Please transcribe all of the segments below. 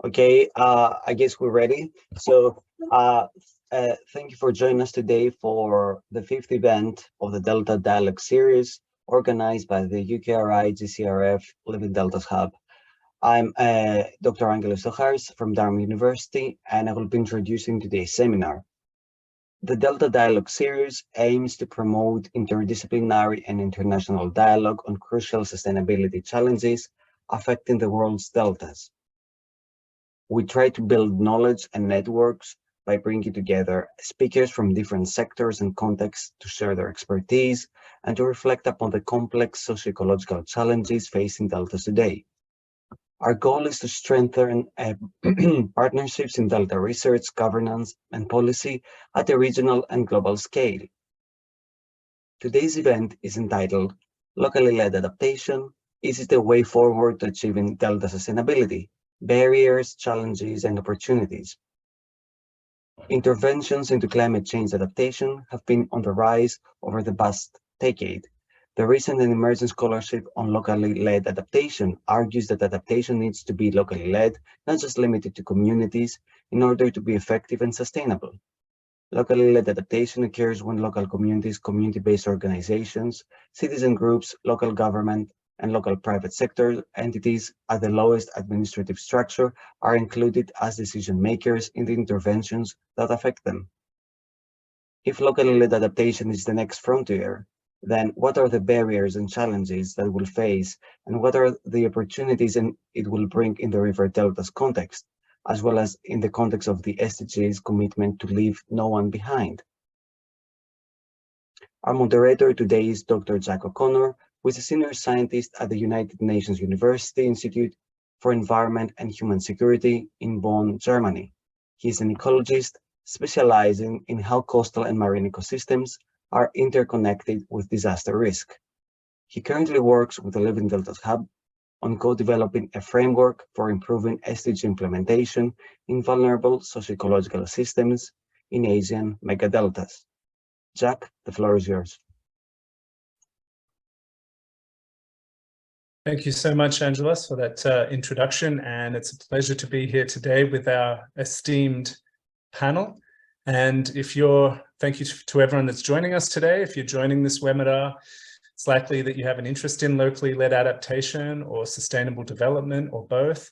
Okay, I guess we're ready. So thank you for joining us today for the fifth event of the Delta Dialogue series organized by the UKRI GCRF Living Deltas Hub. I'm Dr. Angelo Sochars from Durham University, and I will be introducing today's seminar. The Delta Dialogue series aims to promote interdisciplinary and international dialogue on crucial sustainability challenges affecting the world's deltas. We try to build knowledge and networks by bringing together speakers from different sectors and contexts to share their expertise and to reflect upon the complex socio-ecological challenges facing deltas today. Our goal is to strengthen partnerships in delta research, governance, and policy at a regional and global scale. Today's event is entitled Locally Led Adaptation: Is it a way forward to achieving delta sustainability? Barriers, challenges, and opportunities. Interventions into climate change adaptation have been on the rise over the past decade. The recent and emerging scholarship on locally led adaptation argues that adaptation needs to be locally led, not just limited to communities, in order to be effective and sustainable. Locally led adaptation occurs when local communities, community-based organizations, citizen groups, local government, and local private sector entities at the lowest administrative structure are included as decision makers in the interventions that affect them. If locally led adaptation is the next frontier, then what are the barriers and challenges that we'll face, and what are the opportunities it will bring in the River Delta's context, as well as in the context of the SDGs commitment to leave no one behind? Our moderator today is Dr. Jack O'Connor, who is a senior scientist at the United Nations University Institute for Environment and Human Security in Bonn, Germany. He is an ecologist specializing in how coastal and marine ecosystems are interconnected with disaster risk. He currently works with the Living Deltas Hub on co-developing a framework for improving SDG implementation in vulnerable socio-ecological systems in Asian megadeltas. Jack, the floor is yours. Thank you so much, Angelos, for that introduction, and it's a pleasure to be here today with our esteemed panel. And thank you to everyone that's joining us today. If you're joining this webinar, it's likely that you have an interest in locally led adaptation or sustainable development or both.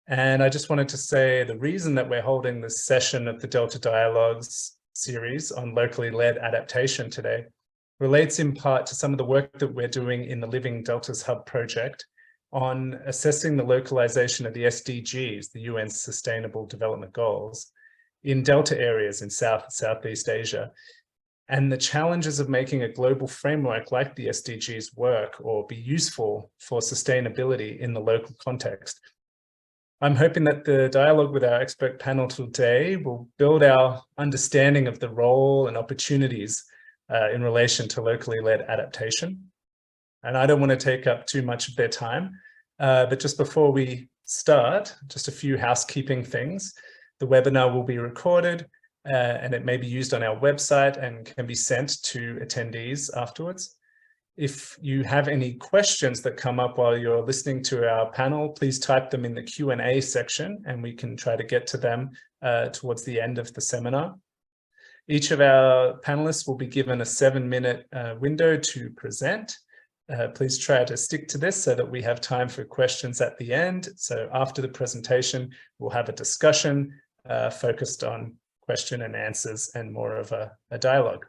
And I just wanted to say the reason that we're holding this session of the Delta Dialogues series on locally led adaptation today relates in part to some of the work that we're doing in the Living Deltas Hub project on assessing the localization of the SDGs, the UN's Sustainable Development Goals, in delta areas in South and Southeast Asia, and the challenges of making a global framework like the SDGs work or be useful for sustainability in the local context. I'm hoping that the dialogue with our expert panel today will build our understanding of the role and opportunities in relation to locally led adaptation. And I don't want to take up too much of their time, but just before we start, just a few housekeeping things. The webinar will be recorded and it may be used on our website and can be sent to attendees afterwards. If you have any questions that come up while you're listening to our panel, please type them in the Q&A section and we can try to get to them towards the end of the seminar. Each of our panelists will be given a 7-minute window to present. Please try to stick to this so that we have time for questions at the end. So after the presentation, we'll have a discussion focused on question and answers and more of a dialogue.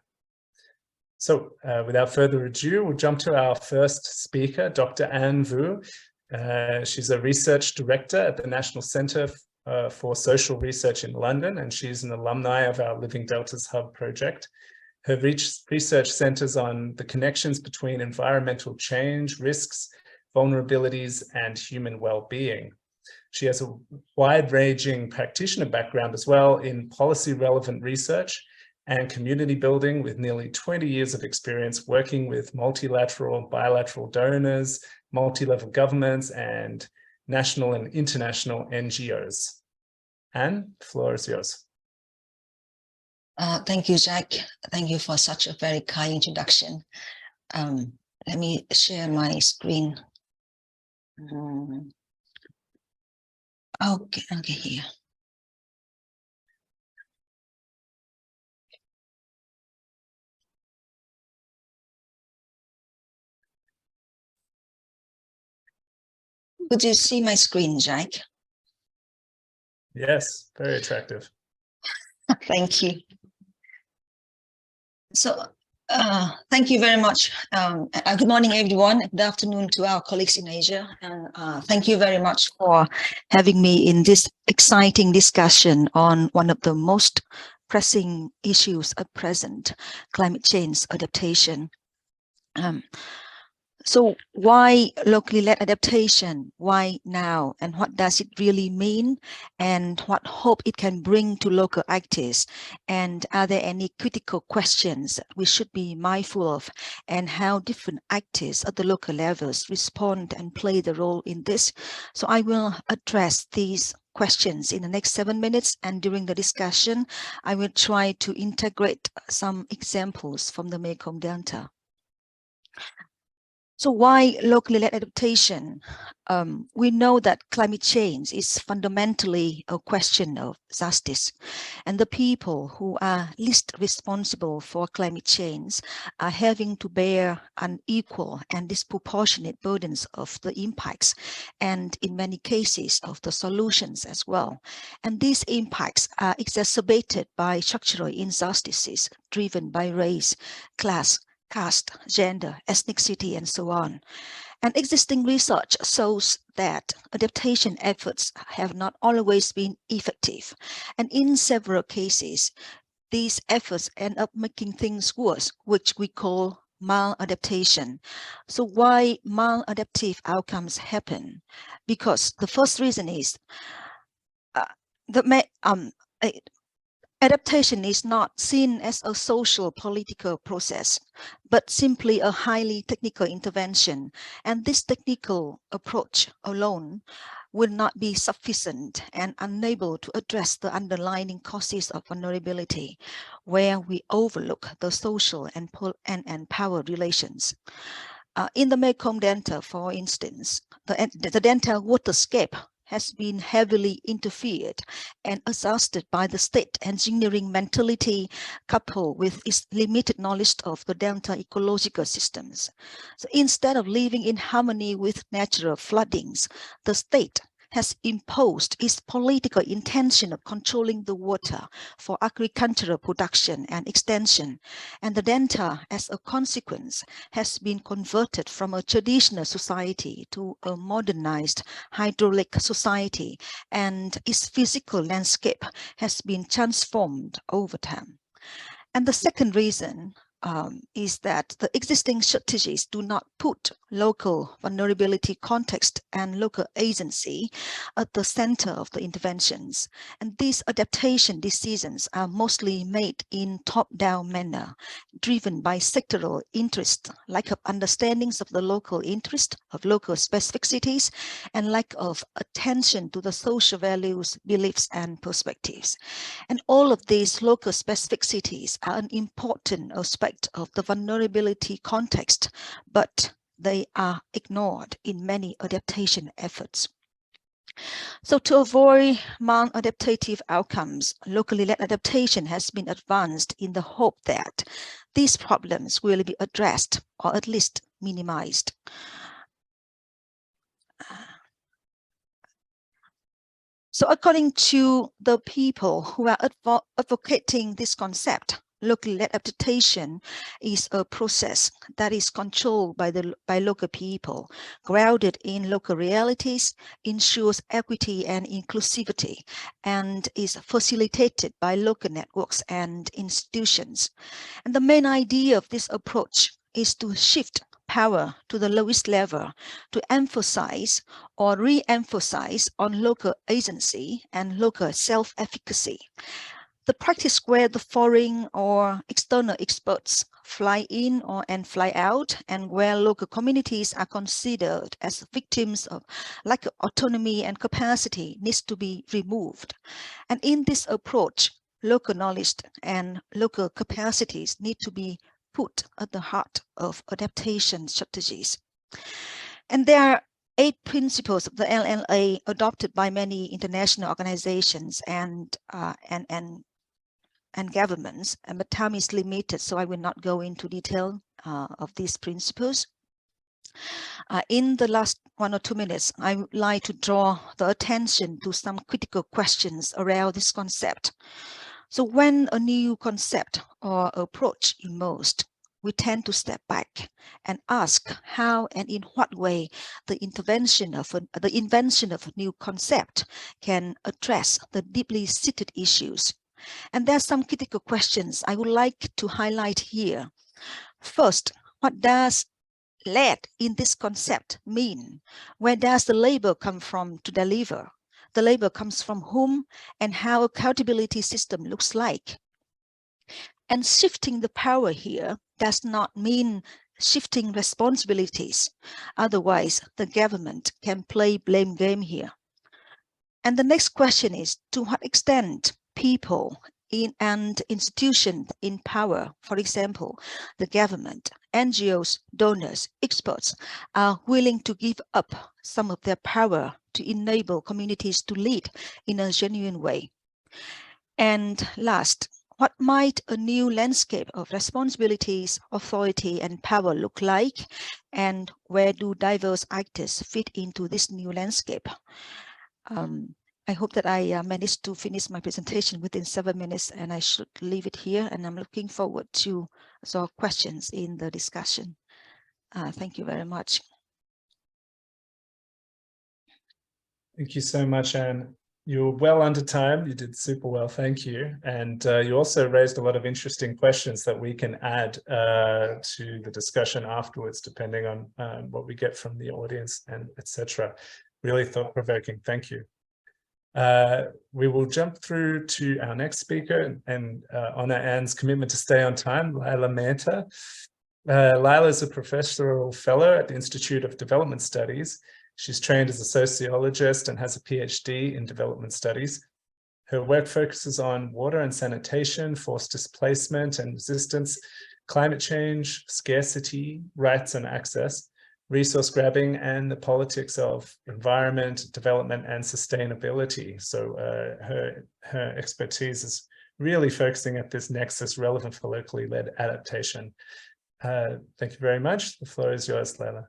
So without further ado, we'll jump to our first speaker, Dr. Anne Vu. She's a research director at the National Centre for Social Research in London, and she's an alumni of our Living Deltas Hub project. Her research centres on the connections between environmental change, risks, vulnerabilities, and human well-being. She has a wide-ranging practitioner background as well in policy-relevant research and community building, with nearly 20 years of experience working with multilateral, bilateral donors, multi-level governments, and national and international NGOs. Anne, the floor is yours. Thank you, Jack. Thank you for such a very kind introduction. Let me share my screen. Okay, okay, here. Could you see my screen, Jack? Yes, very attractive. Thank you. So, thank you very much. Good morning, everyone. Good afternoon to our colleagues in Asia. And thank you very much for having me in this exciting discussion on one of the most pressing issues at present, climate change adaptation. So why locally led adaptation? Why now? And what does it really mean? And what hope it can bring to local actors? And are there any critical questions that we should be mindful of? And how different actors at the local levels respond and play the role in this? So I will address these questions in the next 7 minutes, and during the discussion, I will try to integrate some examples from the Mekong Delta. So why locally led adaptation? We know that climate change is fundamentally a question of justice, and the people who are least responsible for climate change are having to bear unequal and disproportionate burdens of the impacts, and in many cases of the solutions as well. And these impacts are exacerbated by structural injustices driven by race, class, caste, gender, ethnicity, and so on. And existing research shows that adaptation efforts have not always been effective. And in several cases, these efforts end up making things worse, which we call maladaptation. So why maladaptive outcomes happen? Because the first reason is adaptation is not seen as a social political process, but simply a highly technical intervention. And this technical approach alone will not be sufficient and unable to address the underlying causes of vulnerability, where we overlook the social and power relations. In the Mekong Delta, for instance, the Delta waterscape has been heavily interfered and exhausted by the state engineering mentality, coupled with its limited knowledge of the Delta ecological systems. So instead of living in harmony with natural floodings, the state has imposed its political intention of controlling the water for agricultural production and extension. And the Delta, as a consequence, has been converted from a traditional society to a modernized hydraulic society, and its physical landscape has been transformed over time. And the second reason is that the existing strategies do not put local vulnerability context and local agency at the center of the interventions. And these adaptation decisions are mostly made in top-down manner, driven by sectoral interest, lack of understandings of the local interest, of local specificities, and lack of attention to the social values, beliefs, and perspectives. And all of these local specificities are an important aspect of the vulnerability context, but they are ignored in many adaptation efforts. So to avoid maladaptive outcomes, locally led adaptation has been advanced in the hope that these problems will be addressed or at least minimized. So according to the people who are advocating this concept, locally led adaptation is a process that is controlled by local people, grounded in local realities, ensures equity and inclusivity, and is facilitated by local networks and institutions. And the main idea of this approach is to shift power to the lowest level, to emphasize or re-emphasize on local agency and local self-efficacy. The practice where the foreign or external experts fly in and fly out, and where local communities are considered as victims of lack of autonomy and capacity, needs to be removed. And in this approach, local knowledge and local capacities need to be put at the heart of adaptation strategies. And there are 8 principles of the LLA adopted by many international organizations and governments, but time is limited, so I will not go into detail of these principles. In the last 1 or 2 minutes, I would like to draw the attention to some critical questions around this concept. So when a new concept or approach emerged, we tend to step back and ask how and in what way the invention of a new concept can address the deeply seated issues. And there are some critical questions I would like to highlight here. First, what does "led" in this concept mean? Where does the labor come from to deliver? The labor comes from whom, and how accountability system looks like. And shifting the power here does not mean shifting responsibilities. Otherwise, the government can play blame game here. And the next question is, to what extent people and institutions in power, for example, the government, NGOs, donors, experts, are willing to give up some of their power to enable communities to lead in a genuine way. And last, what might a new landscape of responsibilities, authority, and power look like? And where do diverse actors fit into this new landscape? I hope that I managed to finish my presentation within 7 minutes, and I should leave it here. And I'm looking forward to your questions in the discussion. Thank you very much. Thank you so much, Anne. You're well under time. You did super well. Thank you. And you also raised a lot of interesting questions that we can add to the discussion afterwards, depending on what we get from the audience and etc. Really thought-provoking. Thank you. We will jump through to our next speaker and honor Anne's commitment to stay on time, Laila Mehta. Laila is a professional fellow at the Institute of Development Studies. She's trained as a sociologist and has a PhD in development studies. Her work focuses on water and sanitation, forced displacement and resistance, climate change, scarcity, rights and access, resource grabbing, and the politics of environment, development, and sustainability. So her expertise is really focusing at this nexus relevant for locally led adaptation. Thank you very much. The floor is yours, Laila.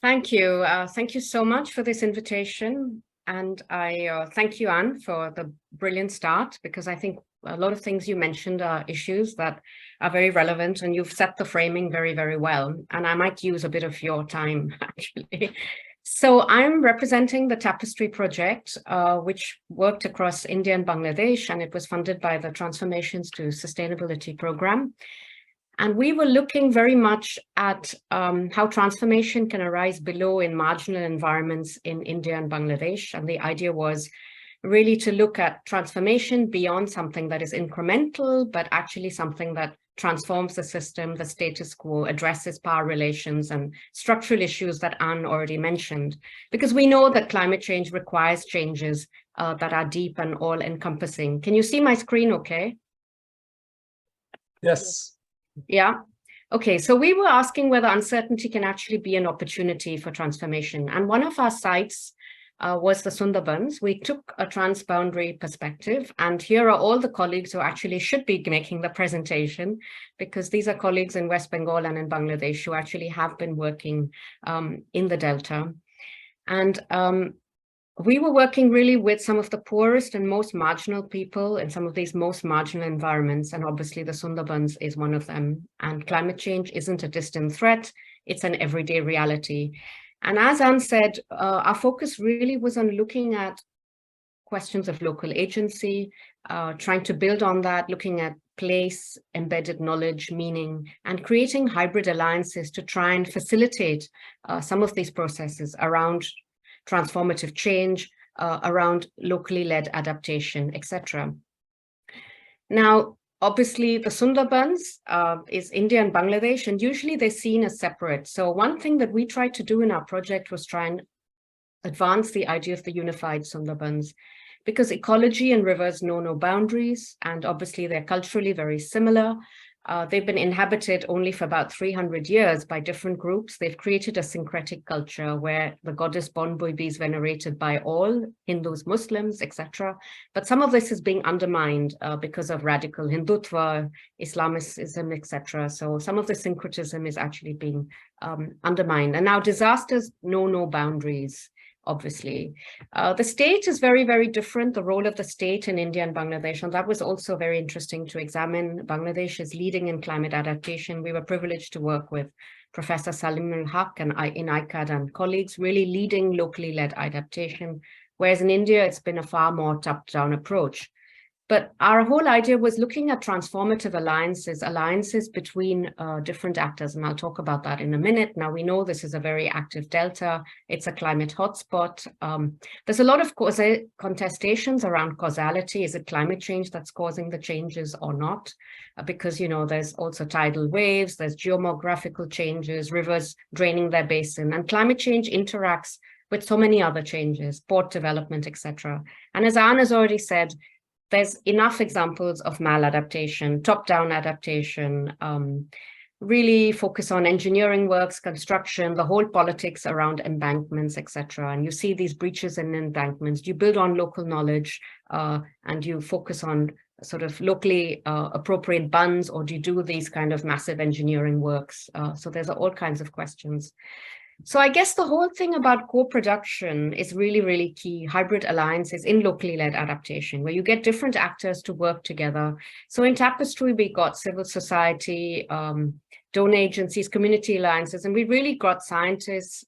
Thank you. Thank you so much for this invitation. And I thank you, Anne, for the brilliant start, because I think a lot of things you mentioned are issues that are very relevant, and you've set the framing very, very well. And I might use a bit of your time, actually. So I'm representing the Tapestry project, which worked across India and Bangladesh, and it was funded by the Transformations to Sustainability program. And we were looking very much at how transformation can arise below in marginal environments in India and Bangladesh. And the idea was really to look at transformation beyond something that is incremental, but actually something that transforms the system, the status quo, addresses power relations and structural issues that Anne already mentioned. Because we know that climate change requires changes that are deep and all-encompassing. Can you see my screen okay? Yes. Yeah. Okay, so we were asking whether uncertainty can actually be an opportunity for transformation. And one of our sites was the Sundarbans. We took a transboundary perspective, and here are all the colleagues who actually should be making the presentation, because these are colleagues in West Bengal and in Bangladesh who actually have been working in the Delta. And we were working really with some of the poorest and most marginal people in some of these most marginal environments. And obviously the Sundarbans is one of them. And climate change isn't a distant threat, it's an everyday reality. And as Anne said, our focus really was on looking at questions of local agency, trying to build on that, looking at place, embedded knowledge, meaning, and creating hybrid alliances to try and facilitate some of these processes around transformative change, around locally led adaptation, etc. Now, obviously, the Sundarbans is India and Bangladesh, and usually they're seen as separate. So one thing that we tried to do in our project was try and advance the idea of the unified Sundarbans, because ecology and rivers know no boundaries, and obviously they're culturally very similar. They've been inhabited only for about 300 years by different groups. They've created a syncretic culture where the goddess Bonbuibi is venerated by all Hindus, Muslims, etc. But some of this is being undermined because of radical Hindutva, Islamism, etc. So some of the syncretism is actually being undermined. And now disasters know no boundaries. Obviously, the state is very, very different, the role of the state in India and Bangladesh, and that was also very interesting to examine. Bangladesh is leading in climate adaptation. We were privileged to work with Professor Salim al-Haq and in ICAD and colleagues, really leading locally led adaptation, whereas in India, it's been a far more top-down approach. But our whole idea was looking at transformative alliances between different actors, and I'll talk about that in a minute. Now, we know this is a very active delta. It's a climate hotspot. There's a lot of contestations around causality. Is it climate change that's causing the changes or not? Because, you know, there's also tidal waves, there's geomorphological changes, rivers draining their basin, and climate change interacts with so many other changes, port development, etc. And as Anne has already said, there's enough examples of maladaptation, top-down adaptation, really focus on engineering works, construction, the whole politics around embankments, etc. And you see these breaches in embankments. You build on local knowledge and you focus on sort of locally appropriate bunds, or do you do these kind of massive engineering works? So there's all kinds of questions. So I guess the whole thing about co-production is really, really key. Hybrid alliances in locally led adaptation, where you get different actors to work together. So in Tapestry, we got civil society, donor agencies, community alliances, and we really got scientists,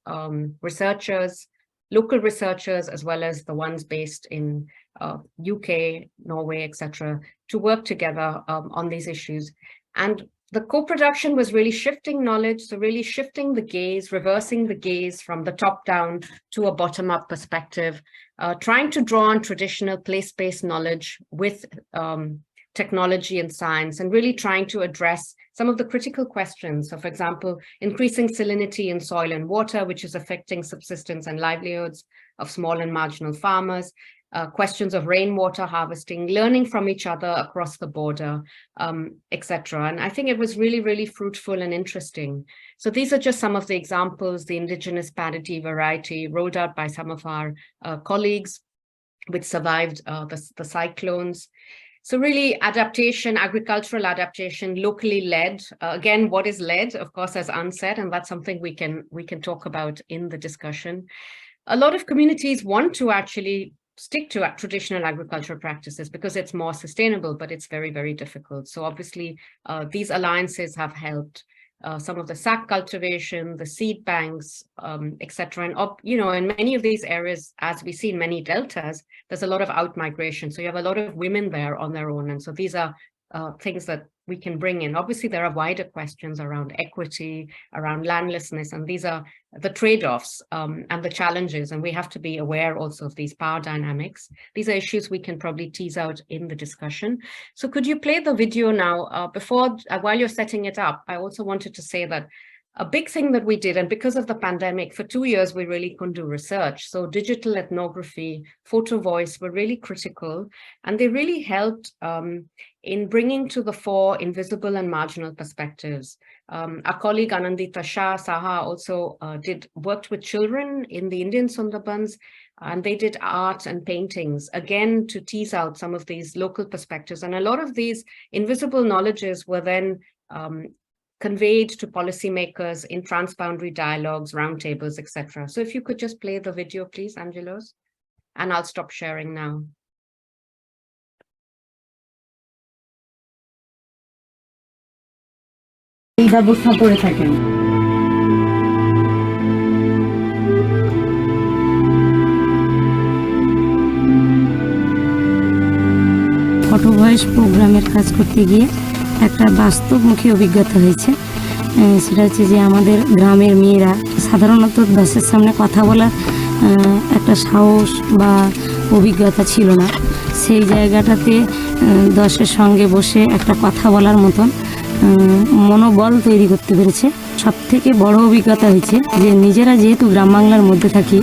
researchers, local researchers, as well as the ones based in UK, Norway, etc., to work together on these issues. And the co-production was really shifting knowledge, so really shifting the gaze, reversing the gaze from the top down to a bottom-up perspective, trying to draw on traditional place-based knowledge with technology and science, and really trying to address some of the critical questions. So, for example, increasing salinity in soil and water, which is affecting subsistence and livelihoods of small and marginal farmers, questions of rainwater harvesting, learning from each other across the border, etc. And I think it was really, really fruitful and interesting. So these are just some of the examples, the indigenous paddy variety rolled out by some of our colleagues, which survived the cyclones. So really adaptation, agricultural adaptation, locally led. Again, what is led? Of course, as Anne said, and that's something we can talk about in the discussion. A lot of communities want to actually stick to traditional agricultural practices because it's more sustainable, but it's very, very difficult. So obviously, these alliances have helped some of the sack cultivation, the seed banks, etc. And you know, in many of these areas, as we see in many deltas, there's a lot of out migration. So you have a lot of women there on their own, and so these are things that we can bring in. Obviously, there are wider questions around equity, around landlessness, and these are the trade-offs and the challenges, and we have to be aware also of these power dynamics. These are issues we can probably tease out in the discussion. So could you play the video now? While you're setting it up, I also wanted to say that a big thing that we did, and because of the pandemic, for 2 years, we really couldn't do research. So digital ethnography, photo voice were really critical, and they really helped in bringing to the fore invisible and marginal perspectives. Our colleague Anandita Shah Saha also worked with children in the Indian Sundarbans, and they did art and paintings, again, to tease out some of these local perspectives. And a lot of these invisible knowledges were then conveyed to policymakers in transboundary dialogues, roundtables, etc. So if you could just play the video, please, Angelos, and I'll stop sharing now. এই ব্যবস্থা করে থাকেন। Photo voice প্রোগ্রামের কাজ করতে গিয়ে একটা বাস্তবমুখী অভিজ্ঞতা হয়েছে। সেটা হচ্ছে যে আমাদের গ্রামের মেয়েরা সাধারণত দশের সামনে কথা বলার একটা সাহস বা অভিজ্ঞতা ছিল না। সেই জায়গাটাতে দশের সঙ্গে বসে একটা কথা বলার মতন মনোবল তৈরি করতে পেরেছে। সবথেকে বড় অভিজ্ঞতা হয়েছে যে নিজেরা যেহেতু গ্রাম বাংলার মধ্যে থাকি,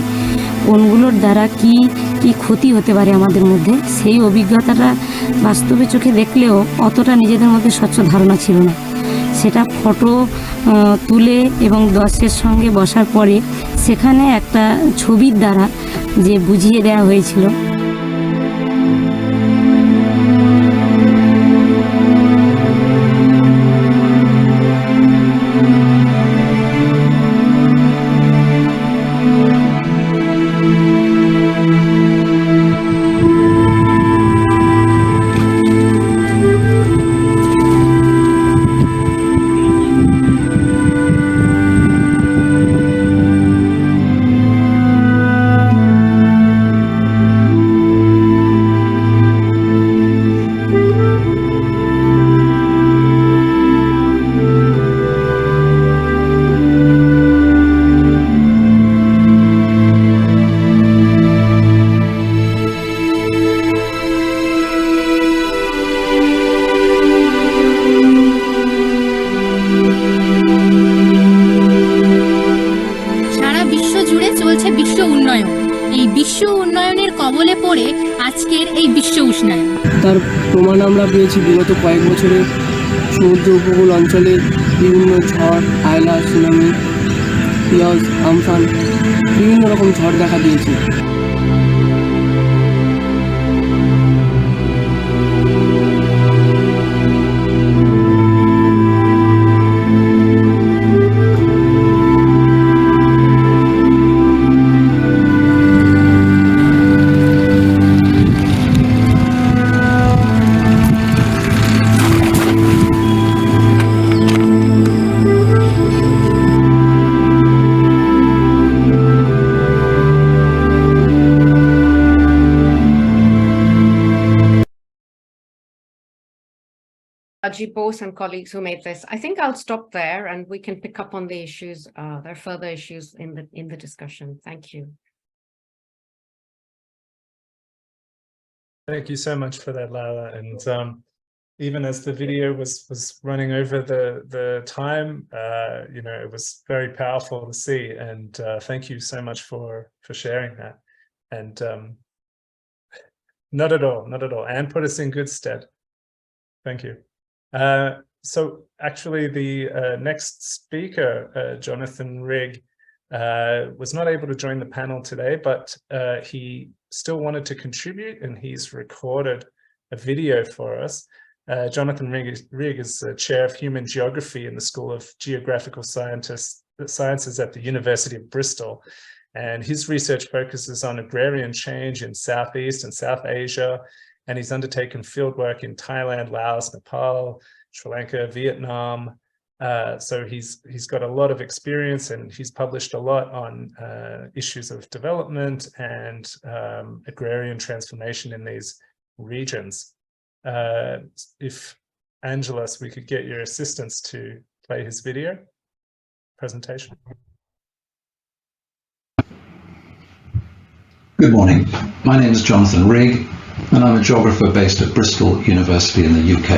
কোনগুলোর দ্বারা কি ক্ষতি হতে পারে আমাদের মধ্যে, সেই অভিজ্ঞতাটা বাস্তবে চোখে দেখলেও অতটা নিজেদের মধ্যে স্বচ্ছ ধারণা ছিল না। সেটা ফটো তুলে এবং দর্শকের সঙ্গে বসার পরে সেখানে একটা ছবির দ্বারা যে বুঝিয়ে দেওয়া হয়েছিল। কবলে পড়ে আজকের এই বিশ্ব উষ্ণায়ন। তার প্রমাণ আমরা পেয়েছি বিগত কয়েক বছরে সমুদ্র উপকূল অঞ্চলে বিভিন্ন ঝড়, আয়লা, সুনামি, পিয়াজ, আমফান, বিভিন্ন রকম ঝড় দেখা দিয়েছে। Bose and colleagues who made this. I think I'll stop there and we can pick up on the issues. There are further issues in the discussion. Thank you. Thank you so much for that, Lala. And even as the video was running over the time, you know, it was very powerful to see. And thank you so much for sharing that. And not at all. Anne put us in good stead. Thank you. So actually the next speaker, Jonathan Rigg, was not able to join the panel today, but he still wanted to contribute and he's recorded a video for us. Jonathan Rigg is the Chair of Human Geography in the School of Geographical Sciences at the University of Bristol. And his research focuses on agrarian change in Southeast and South Asia. And he's undertaken fieldwork in Thailand, Laos, Nepal, Sri Lanka, Vietnam. So he's got a lot of experience and he's published a lot on issues of development and agrarian transformation in these regions. If Angelos, we could get your assistance to play his video presentation. Good morning. My name is Jonathan Rigg, and I'm a geographer based at Bristol University in the UK.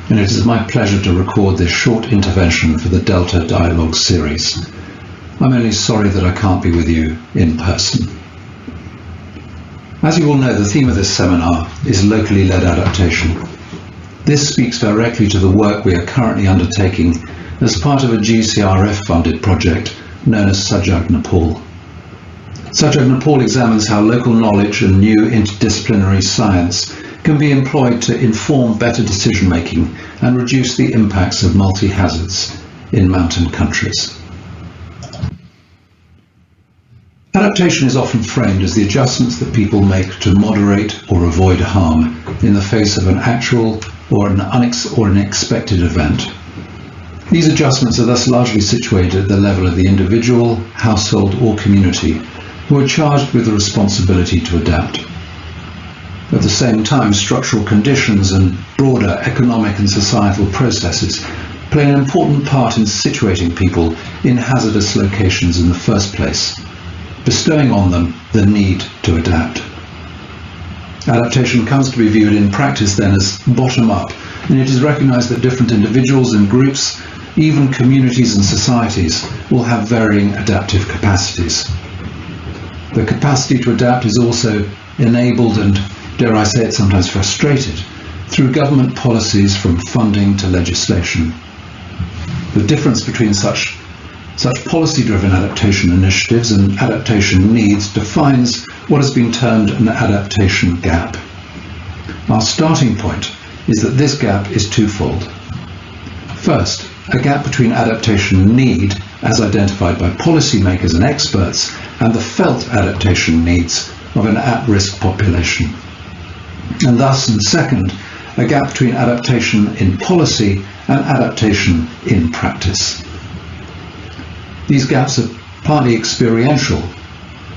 And it is my pleasure to record this short intervention for the Delta Dialogue series. I'm only sorry that I can't be with you in person. As you all know, the theme of this seminar is locally led adaptation. This speaks directly to the work we are currently undertaking as part of a GCRF-funded project known as Sajag Nepal. Sajag Nepal examines how local knowledge and new interdisciplinary science can be employed to inform better decision-making and reduce the impacts of multi-hazards in mountain countries. Adaptation is often framed as the adjustments that people make to moderate or avoid harm in the face of an actual or an expected event. These adjustments are thus largely situated at the level of the individual, household or community who are charged with the responsibility to adapt. At the same time, structural conditions and broader economic and societal processes play an important part in situating people in hazardous locations in the first place, bestowing on them the need to adapt. Adaptation comes to be viewed in practice then as bottom-up, and it is recognized that different individuals and groups, even communities and societies, will have varying adaptive capacities. The capacity to adapt is also enabled and, dare I say it, sometimes frustrated through government policies from funding to legislation. The difference between such policy-driven adaptation initiatives and adaptation needs defines what has been termed an adaptation gap. Our starting point is that this gap is twofold. First, a gap between adaptation need, as identified by policymakers and experts, and the felt adaptation needs of an at-risk population. And thus, and second, a gap between adaptation in policy and adaptation in practice. These gaps are partly experiential.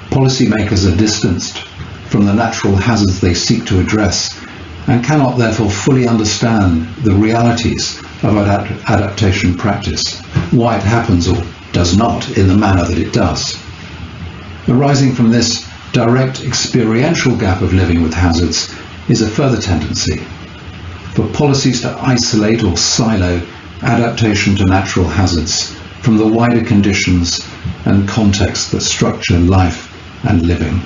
Policymakers are distanced from the natural hazards they seek to address and cannot therefore fully understand the realities of adaptation practice, why it happens or does not in the manner that it does. Arising from this direct experiential gap of living with hazards is a further tendency for policies to isolate or silo adaptation to natural hazards from the wider conditions and context that structure life and living.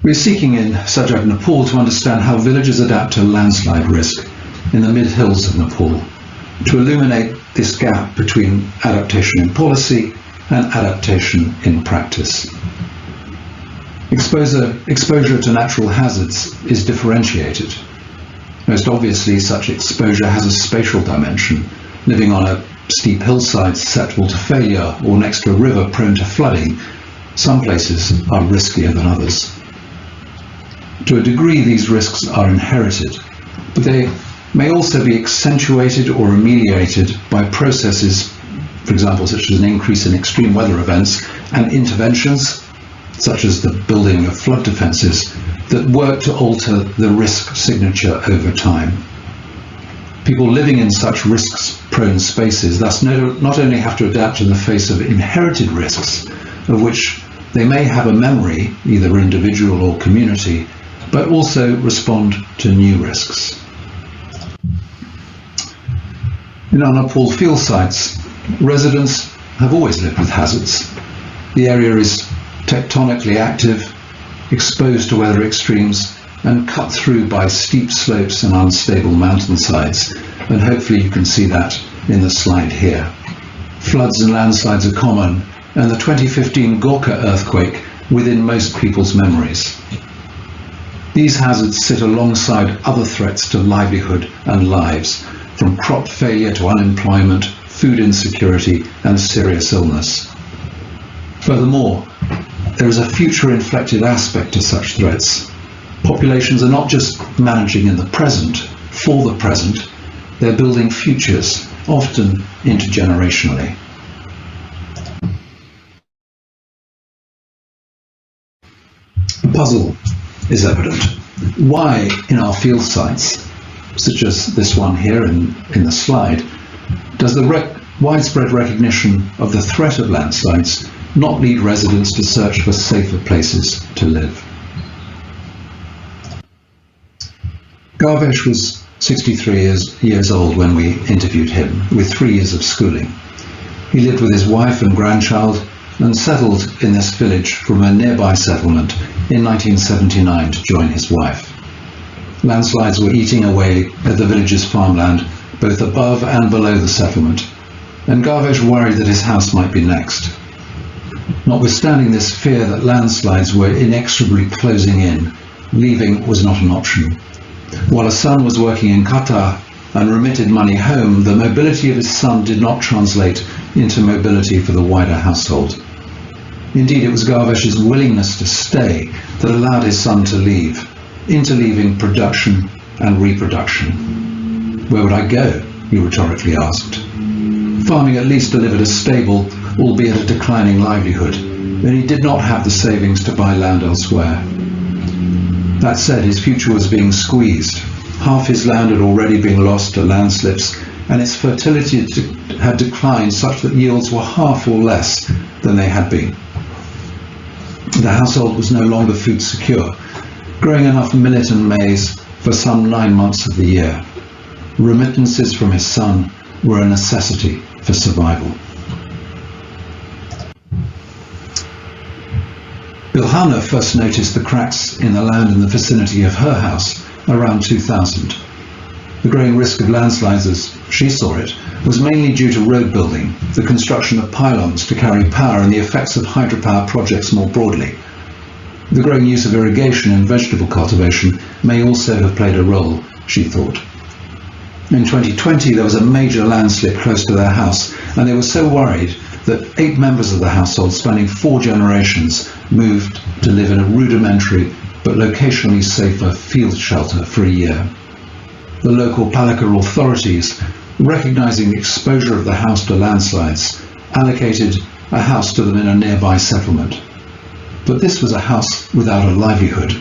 We are seeking in Sajak, Nepal to understand how villages adapt to landslide risk in the mid-hills of Nepal, to illuminate this gap between adaptation in policy and adaptation in practice. Exposure to natural hazards is differentiated. Most obviously, such exposure has a spatial dimension. Living on a steep hillside susceptible to failure or next to a river prone to flooding, some places are riskier than others. To a degree, these risks are inherited, but they may also be accentuated or ameliorated by processes, for example, such as an increase in extreme weather events and interventions, such as the building of flood defences, that work to alter the risk signature over time. People living in such risks-prone spaces thus not only have to adapt in the face of inherited risks, of which they may have a memory, either individual or community, but also respond to new risks. In our Nepal field sites, residents have always lived with hazards. The area is tectonically active, exposed to weather extremes, and cut through by steep slopes and unstable mountainsides, and hopefully you can see that in the slide here. Floods and landslides are common, and the 2015 Gorkha earthquake within most people's memories. These hazards sit alongside other threats to livelihood and lives, from crop failure to unemployment, food insecurity, and serious illness. Furthermore, there is a future-inflected aspect to such threats. Populations are not just managing in the present, for the present, they're building futures, often intergenerationally. A puzzle is evident. Why in our field sites, such as this one here in the slide, does the widespread recognition of the threat of landslides not lead residents to search for safer places to live? Garvesh was 63 years old when we interviewed him, with 3 years of schooling. He lived with his wife and grandchild and settled in this village from a nearby settlement in 1979 to join his wife. Landslides were eating away at the village's farmland, both above and below the settlement, and Garvesh worried that his house might be next. Notwithstanding this fear that landslides were inexorably closing in, leaving was not an option. While a son was working in Qatar and remitted money home, the mobility of his son did not translate into mobility for the wider household. Indeed, it was Garvesh's willingness to stay that allowed his son to leave, interleaving production and reproduction. Where would I go? He rhetorically asked. Farming at least delivered a stable, albeit a declining livelihood, and he did not have the savings to buy land elsewhere. That said, his future was being squeezed. Half his land had already been lost to landslips, and its fertility had declined such that yields were half or less than they had been. The household was no longer food secure, growing enough millet and maize for some 9 months of the year. Remittances from his son were a necessity for survival. Bilhana first noticed the cracks in the land in the vicinity of her house around 2000. The growing risk of landslides, as she saw it, was mainly due to road building, the construction of pylons to carry power, and the effects of hydropower projects more broadly. The growing use of irrigation in vegetable cultivation may also have played a role, she thought. In 2020, there was a major landslip close to their house, and they were so worried that 8 members of the household, spanning 4 generations, moved to live in a rudimentary but locationally safer field shelter for a year. The local Palika authorities, recognizing the exposure of the house to landslides, allocated a house to them in a nearby settlement. But this was a house without a livelihood.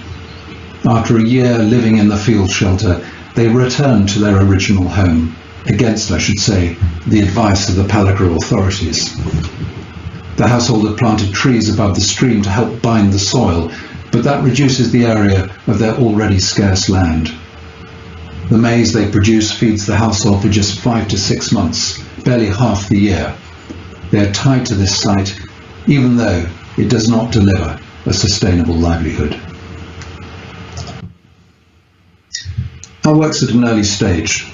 After a year living in the field shelter, they returned to their original home, against, I should say, the advice of the Palika authorities. The household had planted trees above the stream to help bind the soil, but that reduces the area of their already scarce land. The maize they produce feeds the household for just 5 to 6 months, barely half the year. They are tied to this site, even though it does not deliver a sustainable livelihood. Our work's at an early stage,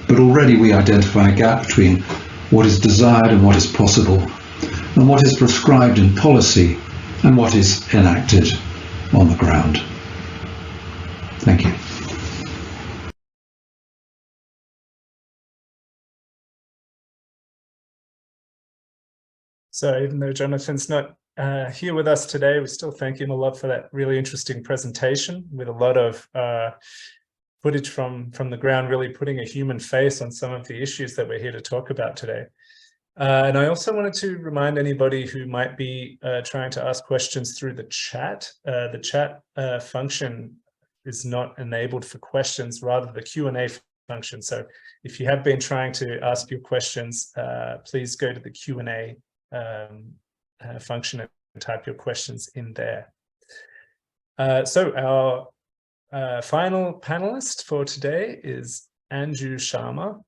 but already we identify a gap between what is desired and what is possible, and what is prescribed in policy and what is enacted on the ground. Thank you. So even though Jonathan's not here with us today, we still thank him a lot for that really interesting presentation with a lot of footage from the ground, really putting a human face on some of the issues that we're here to talk about today. And I also wanted to remind anybody who might be trying to ask questions through the chat. The chat function is not enabled for questions, rather the Q&A function. So if you have been trying to ask your questions, please go to the Q&A function and type your questions in there. So our final panelist for today is Anju Sharma.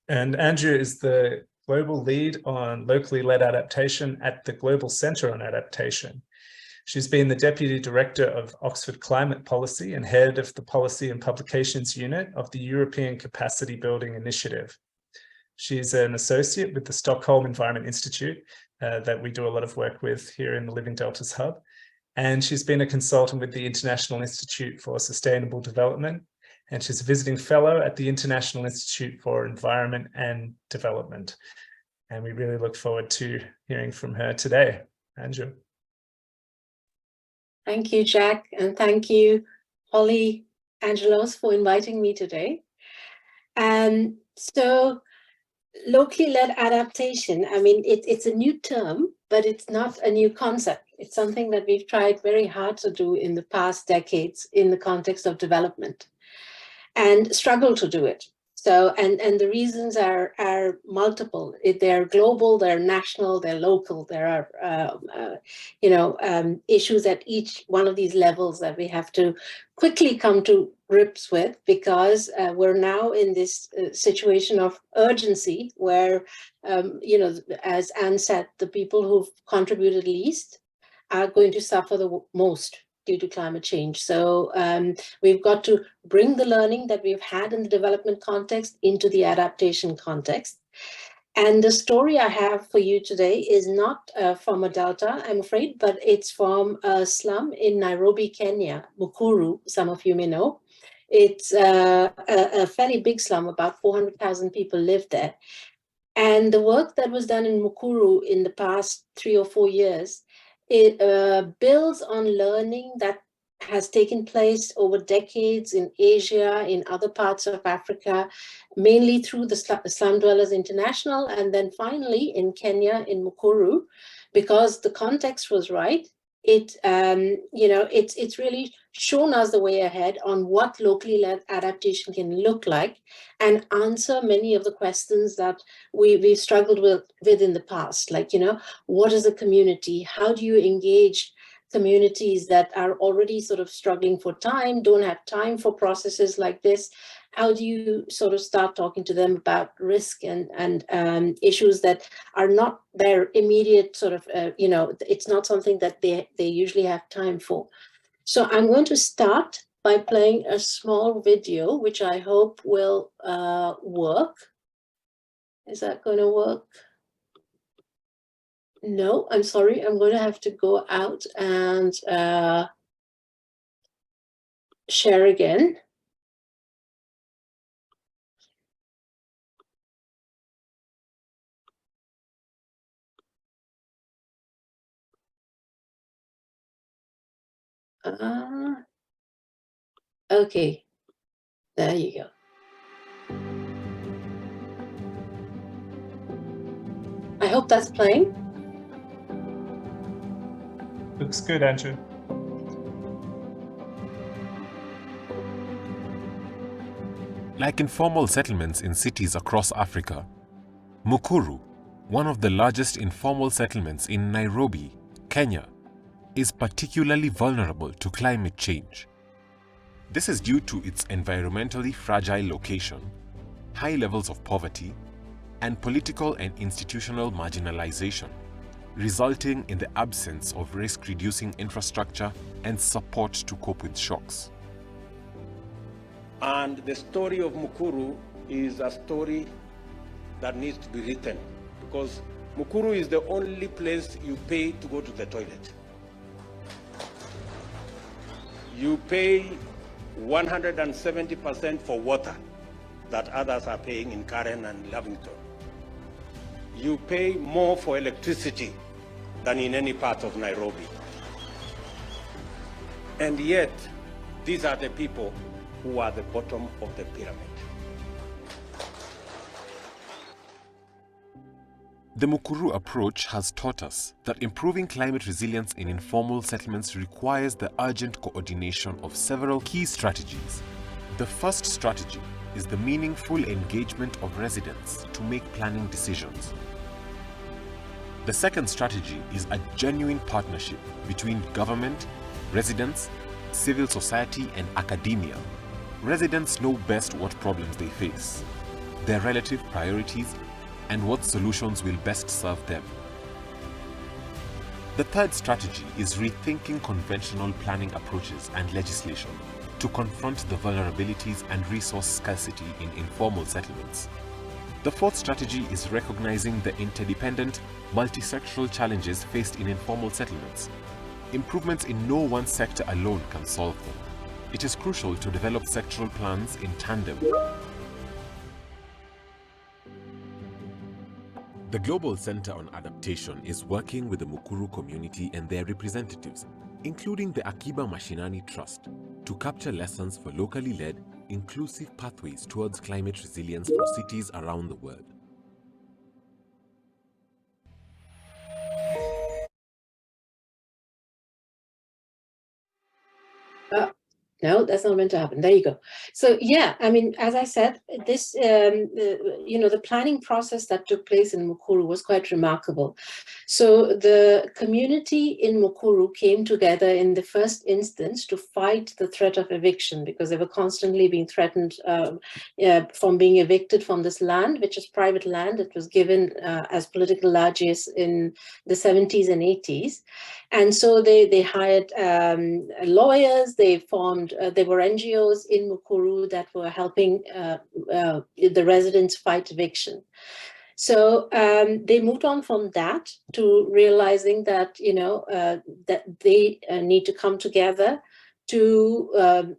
And Anju is the global lead on locally led adaptation at the Global Centre on Adaptation. She's been the Deputy Director of Oxford Climate Policy and Head of the Policy and Publications Unit of the European Capacity Building Initiative. She's an associate with the Stockholm Environment Institute that we do a lot of work with here in the Living Deltas Hub. And she's been a consultant with the International Institute for Sustainable Development. And she's a visiting fellow at the International Institute for Environment and Development. And we really look forward to hearing from her today. Anju. Thank you, Jack. And thank you, Holly Angelos, for inviting me today. So locally led adaptation, I mean, it's a new term, but it's not a new concept. It's something that we've tried very hard to do in the past decades in the context of development and struggle to do it. So, and the reasons are multiple. They're global, they're national, they're local. There are, issues at each one of these levels that we have to quickly come to grips with, because we're now in this situation of urgency where, as Anne said, the people who've contributed least are going to suffer the most due to climate change. So we've got to bring the learning that we've had in the development context into the adaptation context. And the story I have for you today is not from a delta, I'm afraid, but it's from a slum in Nairobi, Kenya, Mukuru, some of you may know. It's a fairly big slum, about 400,000 people live there. And the work that was done in Mukuru in the past 3 or 4 years, it builds on learning that has taken place over decades in Asia, in other parts of Africa, mainly through the Slum Dwellers International, and then finally in Kenya, in Mukuru, because the context was right. It's really shown us the way ahead on what locally led adaptation can look like and answer many of the questions that we've struggled with in the past. Like, what is a community? How do you engage communities that are already sort of struggling for time, don't have time for processes like this? How do you sort of start talking to them about risk and issues that are not their immediate sort of, it's not something that they usually have time for. So I'm going to start by playing a small video, which I hope will work. Is that going to work? No, I'm sorry. I'm going to have to go out and share again. Okay, there you go. I hope that's playing. Looks good, Andrew. Like informal settlements in cities across Africa, Mukuru, one of the largest informal settlements in Nairobi, Kenya, is particularly vulnerable to climate change. This is due to its environmentally fragile location, high levels of poverty, and political and institutional marginalization, resulting in the absence of risk-reducing infrastructure and support to cope with shocks. And the story of Mukuru is a story that needs to be written, because Mukuru is the only place you pay to go to the toilet. You pay 170% for water that others are paying in Karen and Lavington. You pay more for electricity than in any part of Nairobi. And yet, these are the people who are the bottom of the pyramid. The Mukuru approach has taught us that improving climate resilience in informal settlements requires the urgent coordination of several key strategies. The first strategy is the meaningful engagement of residents to make planning decisions. The second strategy is a genuine partnership between government, residents, civil society, and academia. Residents know best what problems they face, their relative priorities, and what solutions will best serve them. The third strategy is rethinking conventional planning approaches and legislation to confront the vulnerabilities and resource scarcity in informal settlements. The fourth strategy is recognizing the interdependent, multi-sectoral challenges faced in informal settlements. Improvements in no one sector alone can solve them. It is crucial to develop sectoral plans in tandem. The Global Center on Adaptation is working with the Mukuru community and their representatives, including the Akiba Mashinani Trust, to capture lessons for locally led, inclusive pathways towards climate resilience for cities around the world. No, that's not meant to happen. There you go. So yeah, I mean, as I said, this, the planning process that took place in Mukuru was quite remarkable. So the community in Mukuru came together in the first instance to fight the threat of eviction, because they were constantly being threatened from being evicted from this land, which is private land. It was given as political largesse in the 70s and 80s. And so they hired lawyers, they formed, there were NGOs in Mukuru that were helping the residents fight eviction. So they moved on from that to realizing that, that they need to come together to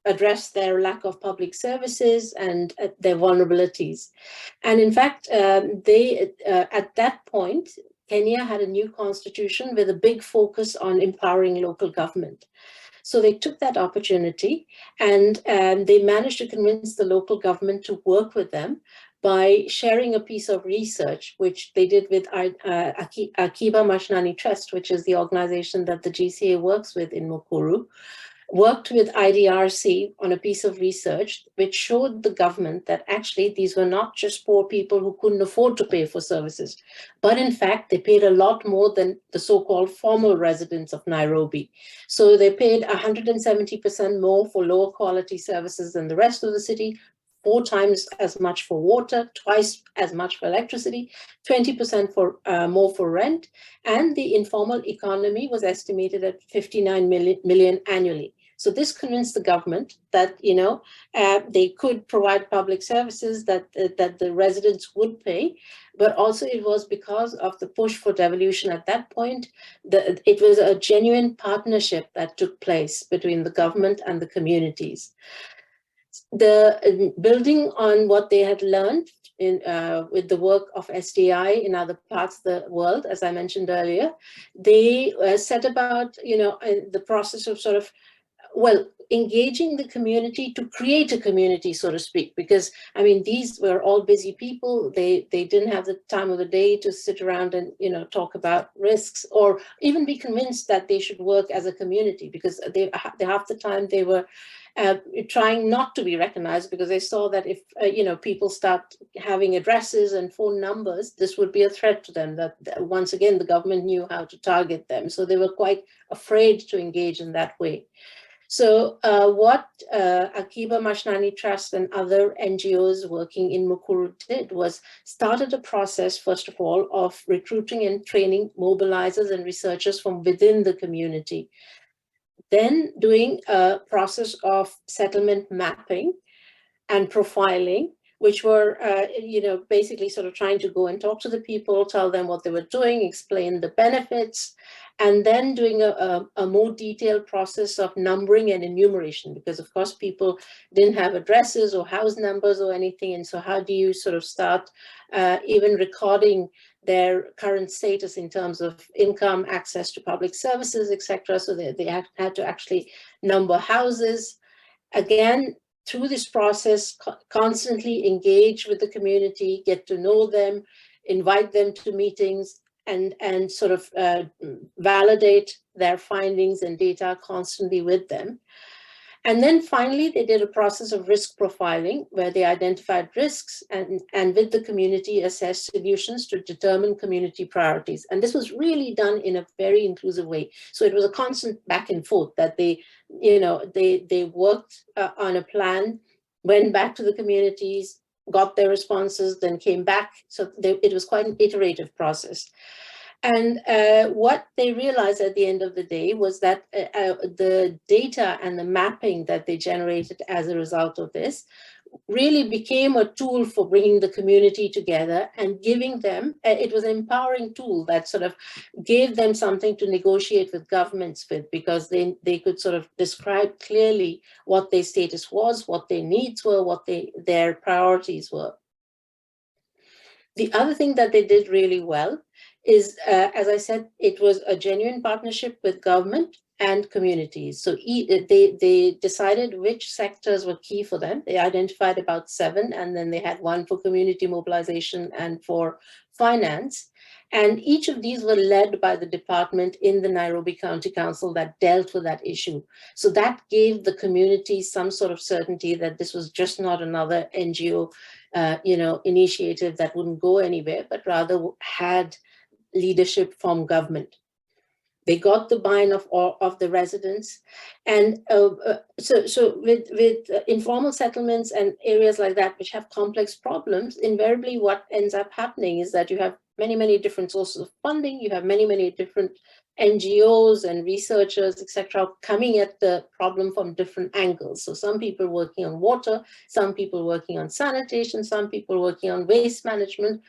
address their lack of public services and their vulnerabilities. And in fact, they at that point, Kenya had a new constitution with a big focus on empowering local government. So they took that opportunity and they managed to convince the local government to work with them by sharing a piece of research, which they did with Akiba Mashinani Trust, which is the organization that the GCA works with in Mukuru, worked with IDRC on a piece of research which showed the government that actually these were not just poor people who couldn't afford to pay for services, but in fact they paid a lot more than the so-called formal residents of Nairobi. So they paid 170% more for lower quality services than the rest of the city, 4 times as much for water, twice as much for electricity, 20% more for rent, and the informal economy was estimated at 59 million annually. So this convinced the government that, they could provide public services that the residents would pay, but also it was because of the push for devolution at that point. It was a genuine partnership that took place between the government and the communities. Building on what they had learned with the work of SDI in other parts of the world, as I mentioned earlier, they set about, the process of sort of, engaging the community to create a community, so to speak, because, I mean, these were all busy people. They didn't have the time of the day to sit around and, talk about risks or even be convinced that they should work as a community, because half the time they were trying not to be recognized, because they saw that if, people start having addresses and phone numbers, this would be a threat to them, that once again, the government knew how to target them. So they were quite afraid to engage in that way. So what Akiba Mashnani Trust and other NGOs working in Mukuru did was started a process, first of all, of recruiting and training mobilizers and researchers from within the community. Then doing a process of settlement mapping and profiling, which were, basically sort of trying to go and talk to the people, tell them what they were doing, explain the benefits, and then doing a more detailed process of numbering and enumeration, because of course people didn't have addresses or house numbers or anything. And so how do you sort of start even recording their current status in terms of income, access to public services, etc. So they had to actually number houses. Again, through this process, constantly engage with the community, get to know them, invite them to meetings, and sort of validate their findings and data constantly with them. And then finally, they did a process of risk profiling where they identified risks and with the community assessed solutions to determine community priorities. And this was really done in a very inclusive way. So it was a constant back and forth that they worked on a plan, went back to the communities, got their responses, then came back. So it was quite an iterative process. And what they realized at the end of the day was that the data and the mapping that they generated as a result of this really became a tool for bringing the community together and giving them, it was an empowering tool that sort of gave them something to negotiate with governments with, because they could sort of describe clearly what their status was, what their needs were, what their priorities were. The other thing that they did really well is, as I said, it was a genuine partnership with government and communities. So they decided which sectors were key for them. They identified about 7, and then they had 1 for community mobilization and for finance. And each of these were led by the department in the Nairobi County Council that dealt with that issue. So that gave the community some sort of certainty that this was just not another NGO initiative that wouldn't go anywhere, but rather had leadership from government. They got the buy-in of the residents. And so with informal settlements and areas like that, which have complex problems, invariably what ends up happening is that you have many, many different sources of funding. You have many, many different NGOs and researchers, etc., coming at the problem from different angles. So some people working on water, some people working on sanitation, some people working on waste management.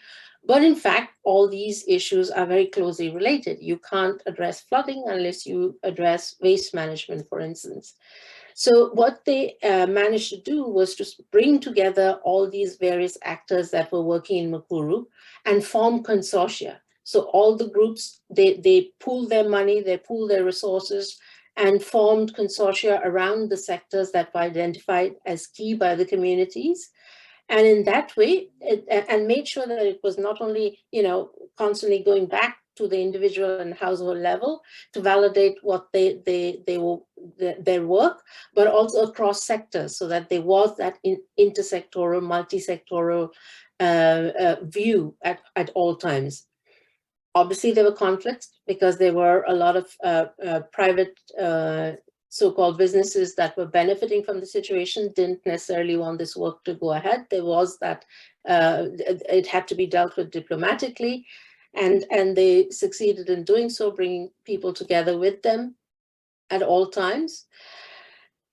But in fact, all these issues are very closely related. You can't address flooding unless you address waste management, for instance. So what they managed to do was to bring together all these various actors that were working in Mukuru and form consortia. So all the groups, they pooled their money, they pooled their resources, and formed consortia around the sectors that were identified as key by the communities. And in that way, and made sure that it was not only, constantly going back to the individual and household level to validate what their work, but also across sectors, so that there was that intersectoral, multi-sectoral view at all times. Obviously, there were conflicts because there were a lot of private so-called businesses that were benefiting from the situation, didn't necessarily want this work to go ahead. There was that it had to be dealt with diplomatically, and they succeeded in doing so, bringing people together with them at all times.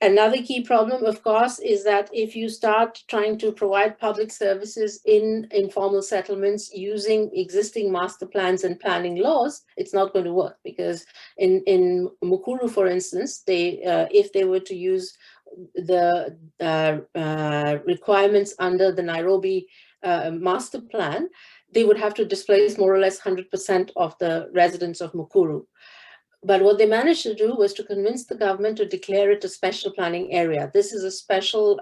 Another key problem, of course, is that if you start trying to provide public services in informal settlements using existing master plans and planning laws, it's not going to work, because in Mukuru, for instance, if they were to use the requirements under the Nairobi master plan, they would have to displace more or less 100% of the residents of Mukuru. But what they managed to do was to convince the government to declare it a special planning area. This is a special,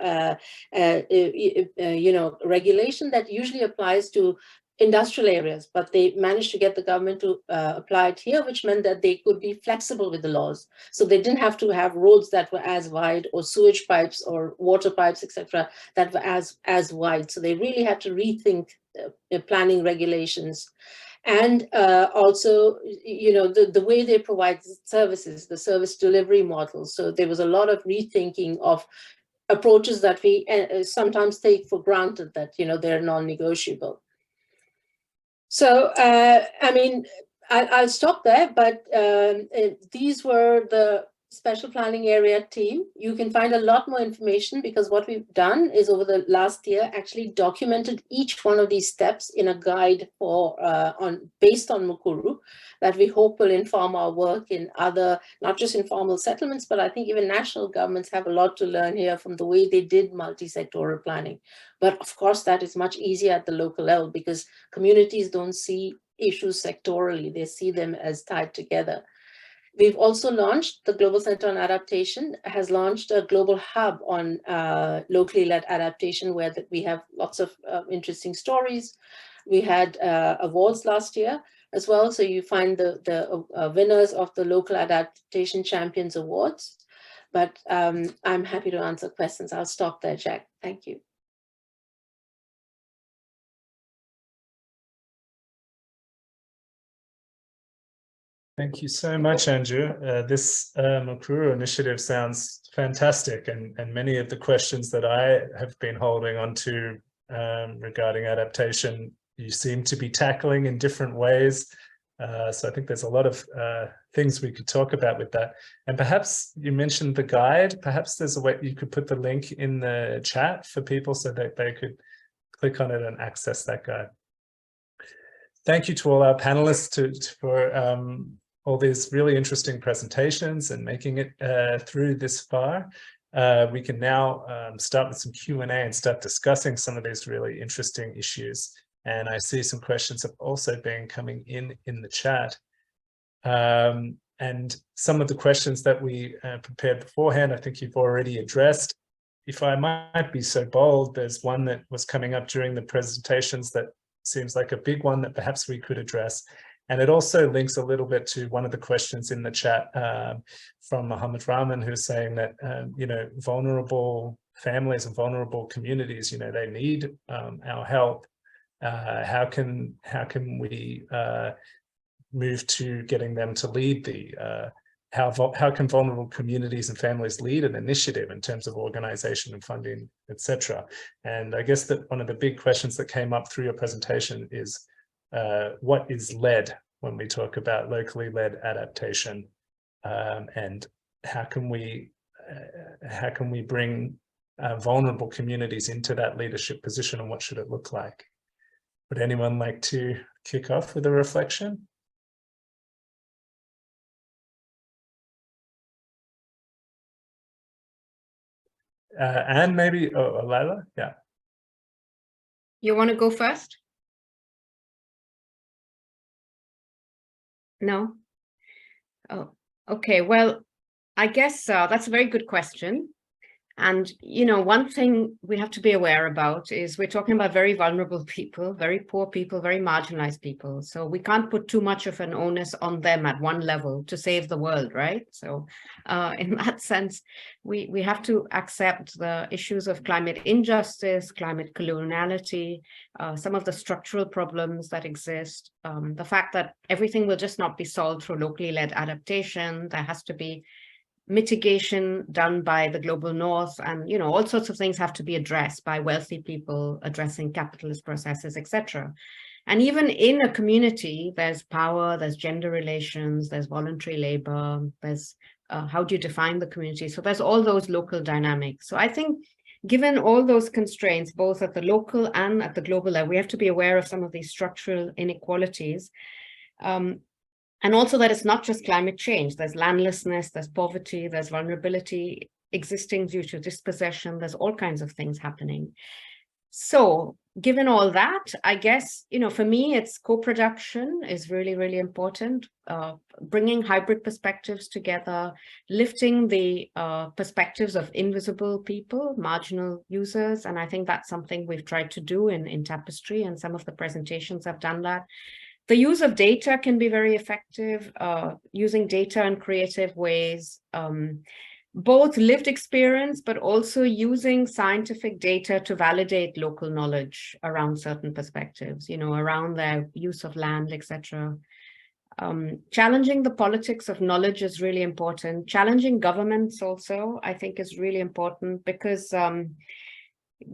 regulation that usually applies to industrial areas, but they managed to get the government to apply it here, which meant that they could be flexible with the laws. So they didn't have to have roads that were as wide, or sewage pipes or water pipes, etc., that were as wide. So they really had to rethink planning regulations. And also, the way they provide services, the service delivery model. So there was a lot of rethinking of approaches that we sometimes take for granted, that, they're non-negotiable. So, I'll stop there, but these were the special planning area team. You can find a lot more information, because what we've done is over the last year actually documented each one of these steps in a guide based on Mukuru, that we hope will inform our work in other, not just informal settlements, but I think even national governments have a lot to learn here from the way they did multi-sectoral planning. But of course, that is much easier at the local level, because communities don't see issues sectorally, they see them as tied together. We've also launched, the Global Center on Adaptation has launched a global hub on locally led adaptation, where we have lots of interesting stories. We had awards last year as well. So you find the winners of the Local Adaptation Champions Awards. But I'm happy to answer questions. I'll stop there, Jack. Thank you. Thank you so much, Andrew. This Mukuru initiative sounds fantastic, and many of the questions that I have been holding on to regarding adaptation, you seem to be tackling in different ways. So I think there's a lot of things we could talk about with that. And perhaps you mentioned the guide. Perhaps there's a way you could put the link in the chat for people so that they could click on it and access that guide. Thank you to all our panelists for all these really interesting presentations and making it through this far. We can now start with some Q&A and start discussing some of these really interesting issues. And I see some questions have also been coming in the chat. And some of the questions that we prepared beforehand, I think you've already addressed. If I might be so bold, there's one that was coming up during the presentations that seems like a big one that perhaps we could address. And it also links a little bit to one of the questions in the chat from Muhammad Rahman, who's saying that, vulnerable families and vulnerable communities, they need our help. How can we move to getting them to lead how can vulnerable communities and families lead an initiative in terms of organization and funding, etc. And I guess that one of the big questions that came up through your presentation is what is led when we talk about locally led adaptation, and how can we bring vulnerable communities into that leadership position, and what should it look like? Would anyone like to kick off with a reflection? And maybe, Laila, yeah. You want to go first? No? Oh, okay. Well, I guess that's a very good question. And, one thing we have to be aware about is we're talking about very vulnerable people, very poor people, very marginalized people. So we can't put too much of an onus on them at one level to save the world, right? So in that sense, we have to accept the issues of climate injustice, climate coloniality, some of the structural problems that exist, the fact that everything will just not be solved through locally led adaptation. There has to be mitigation done by the global north, and all sorts of things have to be addressed by wealthy people addressing capitalist processes, etc. And even in a community, there's power, there's gender relations, there's voluntary labor, there's How do you define the community? So there's all those local dynamics. So I think given all those constraints, both at the local and at the global level, we have to be aware of some of these structural inequalities. And also that it's not just climate change. There's landlessness, there's poverty, there's vulnerability existing due to dispossession. There's all kinds of things happening. So given all that, I guess, for me, it's co-production is really, really important. Bringing hybrid perspectives together, lifting the perspectives of invisible people, marginal users. And I think that's something we've tried to do in Tapestry, and some of the presentations have done that. The use of data can be very effective, using data in creative ways, both lived experience, but also using scientific data to validate local knowledge around certain perspectives, around their use of land, etc. Challenging the politics of knowledge is really important. Challenging governments also, I think, is really important, because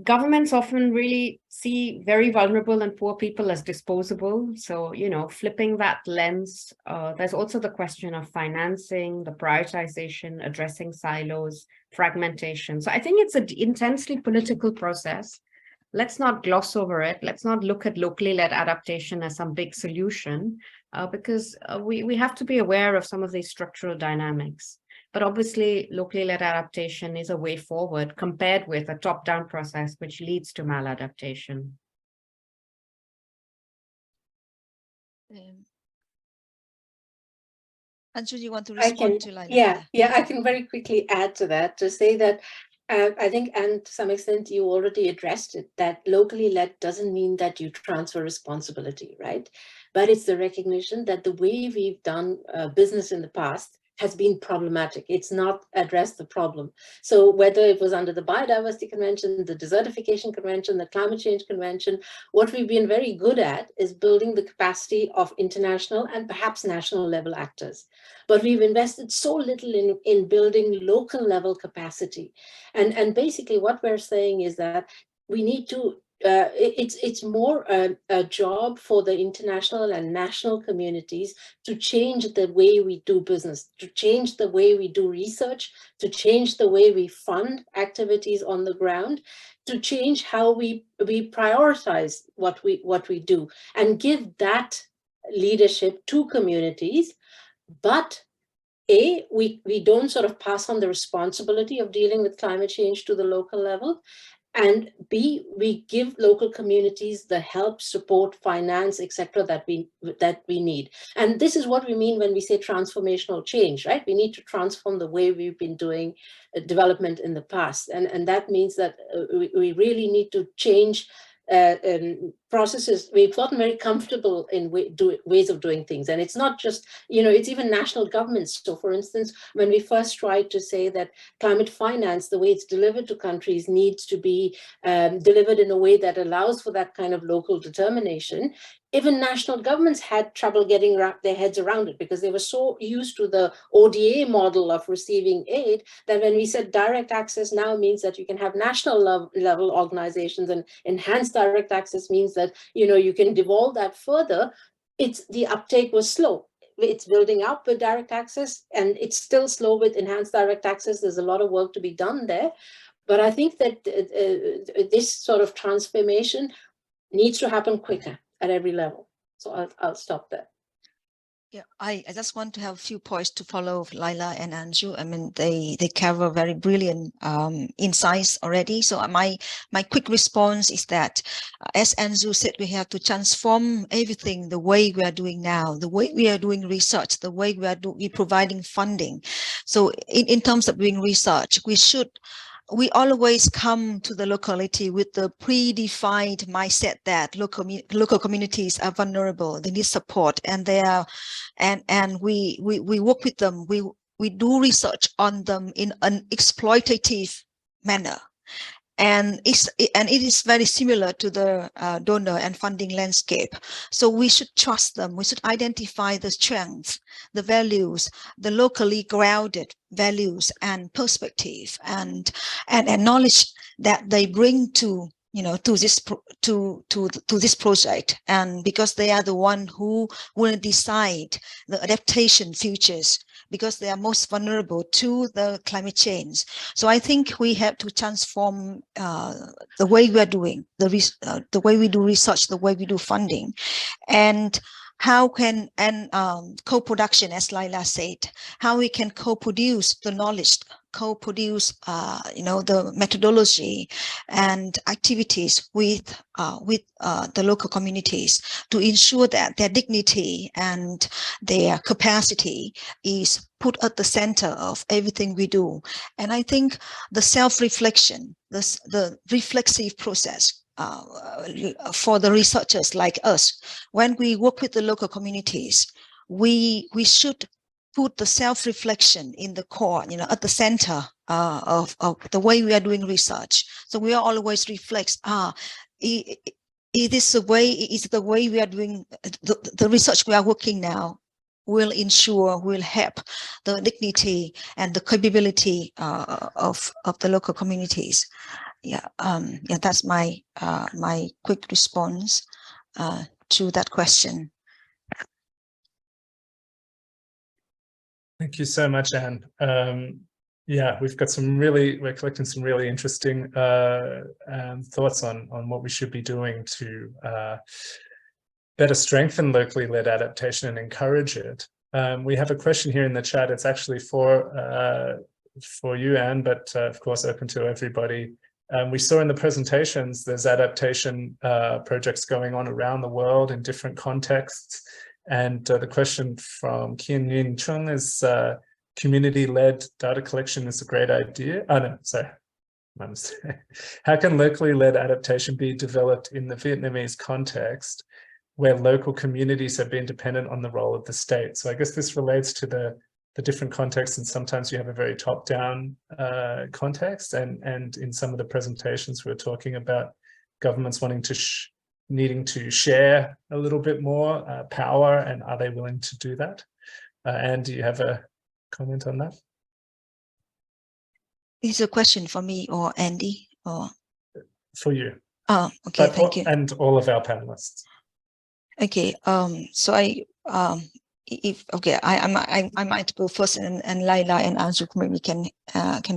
governments often really see very vulnerable and poor people as disposable. So, flipping that lens, there's also the question of financing, the prioritization, addressing silos, fragmentation. So I think it's an intensely political process. Let's not gloss over it. Let's not look at locally led adaptation as some big solution, because we have to be aware of some of these structural dynamics. But obviously, locally led adaptation is a way forward compared with a top-down process, which leads to maladaptation. Anju, you want to respond to Laila? Yeah, I can very quickly add to that, to say that I think, and to some extent, you already addressed it, that locally led doesn't mean that you transfer responsibility, right? But it's the recognition that the way we've done business in the past has been problematic. It's not addressed the problem. So whether it was under the Biodiversity Convention, the Desertification Convention, the Climate Change Convention, what we've been very good at is building the capacity of international and perhaps national level actors. But we've invested so little in building local level capacity. And basically what we're saying is that we need to it's more a job for the international and national communities to change the way we do business, to change the way we do research, to change the way we fund activities on the ground, to change how we prioritize what we do, and give that leadership to communities. But we don't sort of pass on the responsibility of dealing with climate change to the local level. And B, we give local communities the help, support, finance, etc. that we need. And this is what we mean when we say transformational change, right? We need to transform the way we've been doing development in the past. And that means that we really need to change processes. We've gotten very comfortable in ways of doing things, and it's not just, it's even national governments. So for instance, when we first tried to say that climate finance, the way it's delivered to countries, needs to be delivered in a way that allows for that kind of local determination, even national governments had trouble getting their heads around it, because they were so used to the ODA model of receiving aid that when we said direct access now means that you can have national level organizations, and enhanced direct access means that you can devolve that further. The uptake was slow. It's building up with direct access, and it's still slow with enhanced direct access. There's a lot of work to be done there. But I think that this sort of transformation needs to happen quicker at every level. So I'll stop there. Yeah, I just want to have a few points to follow Laila and Anju. I mean, they cover very brilliant insights already. So my quick response is that, as Anju said, we have to transform everything, the way we are doing now, the way we are doing research, the way we're providing funding. So in terms of doing research, we always come to the locality with the predefined mindset that local communities are vulnerable, they need support, and we work with them. We do research on them in an exploitative manner. And it is very similar to the donor and funding landscape. So we should trust them. We should identify the strengths, the values, the locally grounded values and perspective, and acknowledge that they bring to to this project, and because they are the one who will decide the adaptation futures, because they are most vulnerable to the climate change. So I think we have to transform the way we are doing the way we do research, the way we do funding, and how can, and co-production, as Laila said, how we can co-produce the knowledge, co-produce the methodology and activities with the local communities to ensure that their dignity and their capacity is put at the center of everything we do. And I think the self-reflection, the reflexive process for the researchers like us, when we work with the local communities, we should put the self-reflection in the core, at the center of the way we are doing research. So we are always reflects, is the way we are doing the research we are working now will help the dignity and the capability of the local communities. That's my my quick response to that question. Thank you so much, Anne. We've got we're collecting some really interesting thoughts on what we should be doing to better strengthen locally led adaptation and encourage it. We have a question here in the chat. It's actually for you, Anne, but of course open to everybody. We saw in the presentations there's adaptation projects going on around the world in different contexts. And the question from Kian Yin Chung is, community-led data collection is a great idea. Oh, no, sorry. How can locally led adaptation be developed in the Vietnamese context where local communities have been dependent on the role of the state? So I guess this relates to the different contexts, and sometimes you have a very top-down context, and in some of the presentations we're talking about governments wanting to needing to share a little bit more power, and are they willing to do that? Anne, do you have a comment on that? Is a question for me or Andy or? For you. Oh, okay, thank you. And all of our panelists. Okay, so I might go first, and Laila and Anju maybe can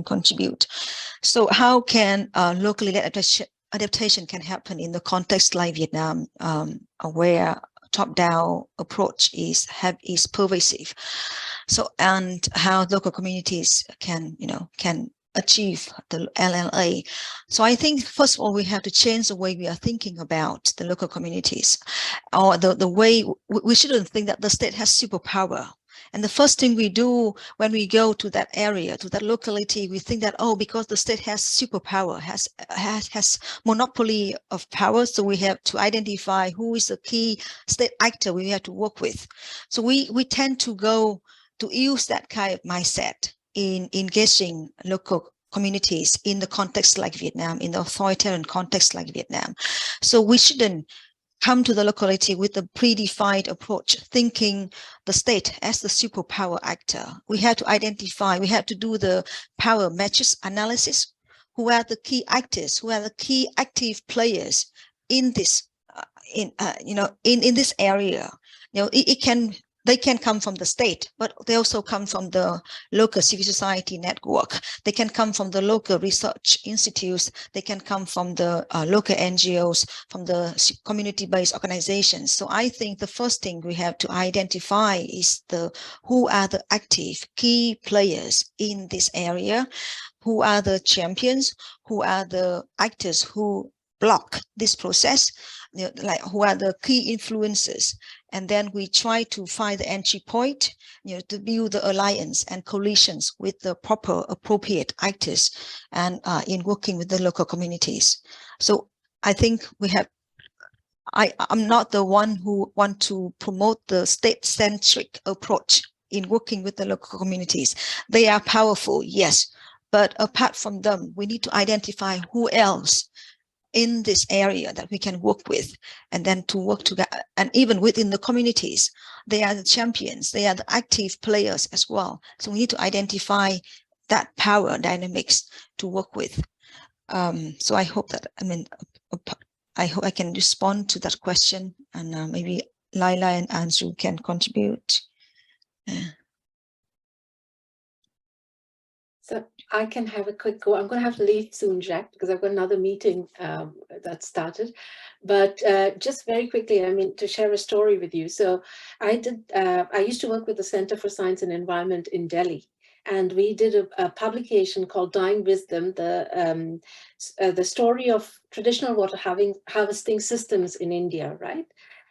contribute. So how can locally led adaptation can happen in the context like Vietnam, where top-down approach is pervasive? So, and how local communities can achieve the LLA. So I think first of all we have to change the way we are thinking about the local communities, or the way we shouldn't think that the state has superpower. And the first thing we do when we go to that area, to that locality, we think that, oh, because the state has superpower, has monopoly of power, so we have to identify who is the key state actor we have to work with. So we tend to go to use that kind of mindset in engaging local communities in the context like Vietnam, in the authoritarian context like Vietnam. So we shouldn't come to the locality with a predefined approach, thinking the state as the superpower actor. We have to identify, we have to do the power matrix analysis. Who are the key actors? Who are the key active players in this, in this area? They can come from the state, but they also come from the local civil society network. They can come from the local research institutes. They can come from the local NGOs, from the community-based organizations. So I think the first thing we have to identify is who are the active key players in this area, who are the champions, who are the actors who block this process, like who are the key influences. And then we try to find the entry point, to build the alliance and coalitions with the proper appropriate actors, and in working with the local communities. So I think we have, I'm not the one who want to promote the state-centric approach in working with the local communities. They are powerful, yes, but apart from them, we need to identify who else in this area that we can work with, and then to work together. And even within the communities, they are the champions, they are the active players as well. So we need to identify that power dynamics to work with. So I hope that, I hope I can respond to that question, and maybe Laila and Andrew can contribute. So I can have a quick go. I'm going to have to leave soon, Jack, because I've got another meeting that started. But just very quickly, I mean, to share a story with you. So I used to work with the Center for Science and Environment in Delhi. And we did a publication called Dying Wisdom, the story of traditional water harvesting systems in India, right?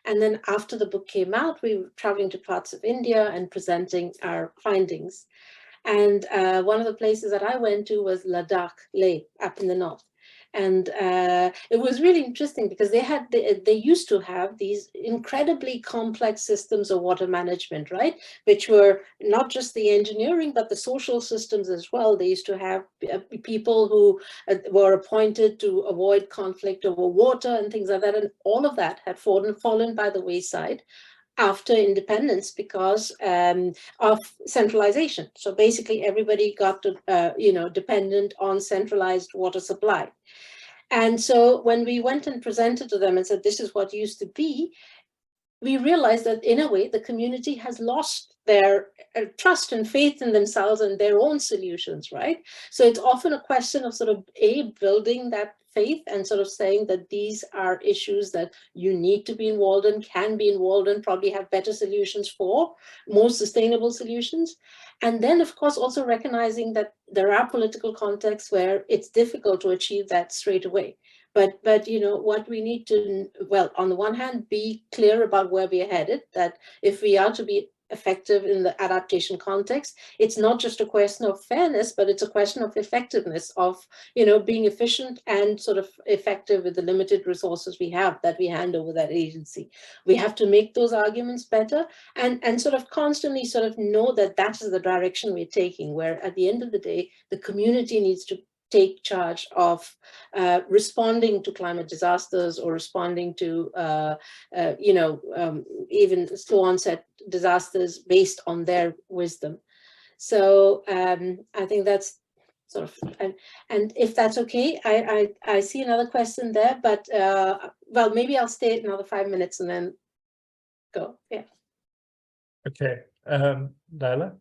And then after the book came out, we were traveling to parts of India and presenting our findings. And one of the places that I went to was Ladakh, Leh, up in the north. And it was really interesting because they used to have these incredibly complex systems of water management, right? Which were not just the engineering, but the social systems as well. They used to have people who were appointed to avoid conflict over water and things like that. And all of that had fallen by the wayside after independence because of centralization. So basically everybody got to, dependent on centralized water supply. And so when we went and presented to them and said, this is what used to be, we realized that in a way, the community has lost their trust and faith in themselves and their own solutions, right? So it's often a question of sort of building that faith and sort of saying that these are issues that you need to be involved in, can be involved in, probably have better solutions for, more sustainable solutions. And then, of course, also recognizing that there are political contexts where it's difficult to achieve that straight away. But what we need to, well, on the one hand, be clear about where we are headed, that if we are to be effective in the adaptation context, it's not just a question of fairness, but it's a question of effectiveness, of, being efficient and sort of effective with the limited resources we have that we hand over that agency. We have to make those arguments better and sort of constantly sort of know that that is the direction we're taking, where at the end of the day, the community needs to take charge of responding to climate disasters or responding to, even slow onset disasters based on their wisdom. So I think that's sort of, and if that's okay, I see another question there, but well, maybe I'll stay another 5 minutes and then go. Yeah. Okay, Laila.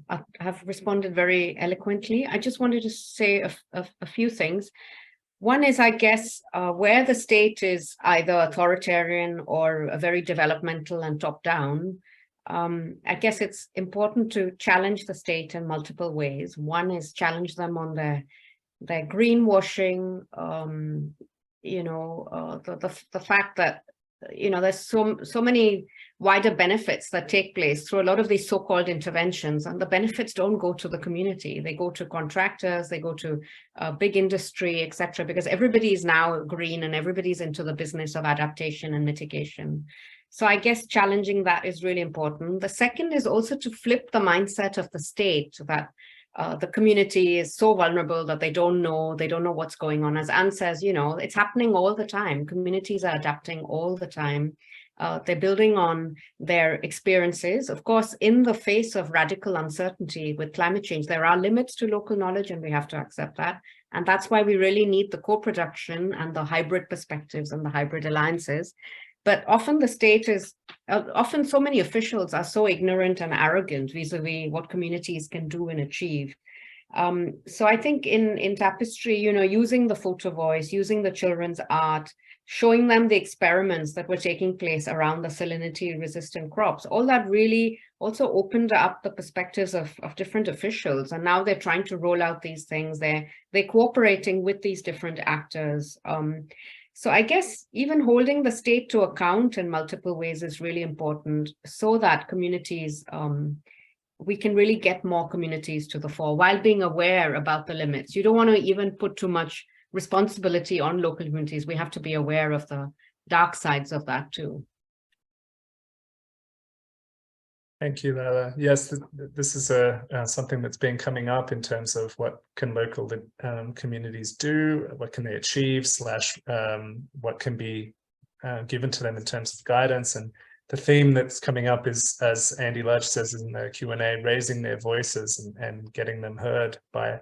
I have responded very eloquently. I just wanted to say a few things. One is, I guess, where the state is either authoritarian or very developmental and top-down, I guess it's important to challenge the state in multiple ways. One is challenge them on their greenwashing, the fact that, there's so many wider benefits that take place through a lot of these so-called interventions, and the benefits don't go to the community. They go to contractors, they go to big industry, etc., because everybody is now green and everybody's into the business of adaptation and mitigation. So I guess challenging that is really important. The second is also to flip the mindset of the state that the community is so vulnerable that they don't know what's going on. As Anne says, it's happening all the time. Communities are adapting all the time. They're building on their experiences. Of course, in the face of radical uncertainty with climate change, there are limits to local knowledge, and we have to accept that. And that's why we really need the co-production and the hybrid perspectives and the hybrid alliances. But often the state is, often so many officials are so ignorant and arrogant vis-a-vis what communities can do and achieve. So I think in Tapestry, using the photo voice, using the children's art, showing them the experiments that were taking place around the salinity-resistant crops, all that really also opened up the perspectives of different officials. And now they're trying to roll out these things. They're cooperating with these different actors. So I guess even holding the state to account in multiple ways is really important, so that communities, we can really get more communities to the fore while being aware about the limits. You don't want to even put too much responsibility on local communities. We have to be aware of the dark sides of that too. Thank you, Laila. Yes, this is something that's been coming up in terms of what can local communities do, what can they achieve, / what can be given to them in terms of guidance. And the theme that's coming up is, as Andy Lurch says in the Q&A, raising their voices and getting them heard by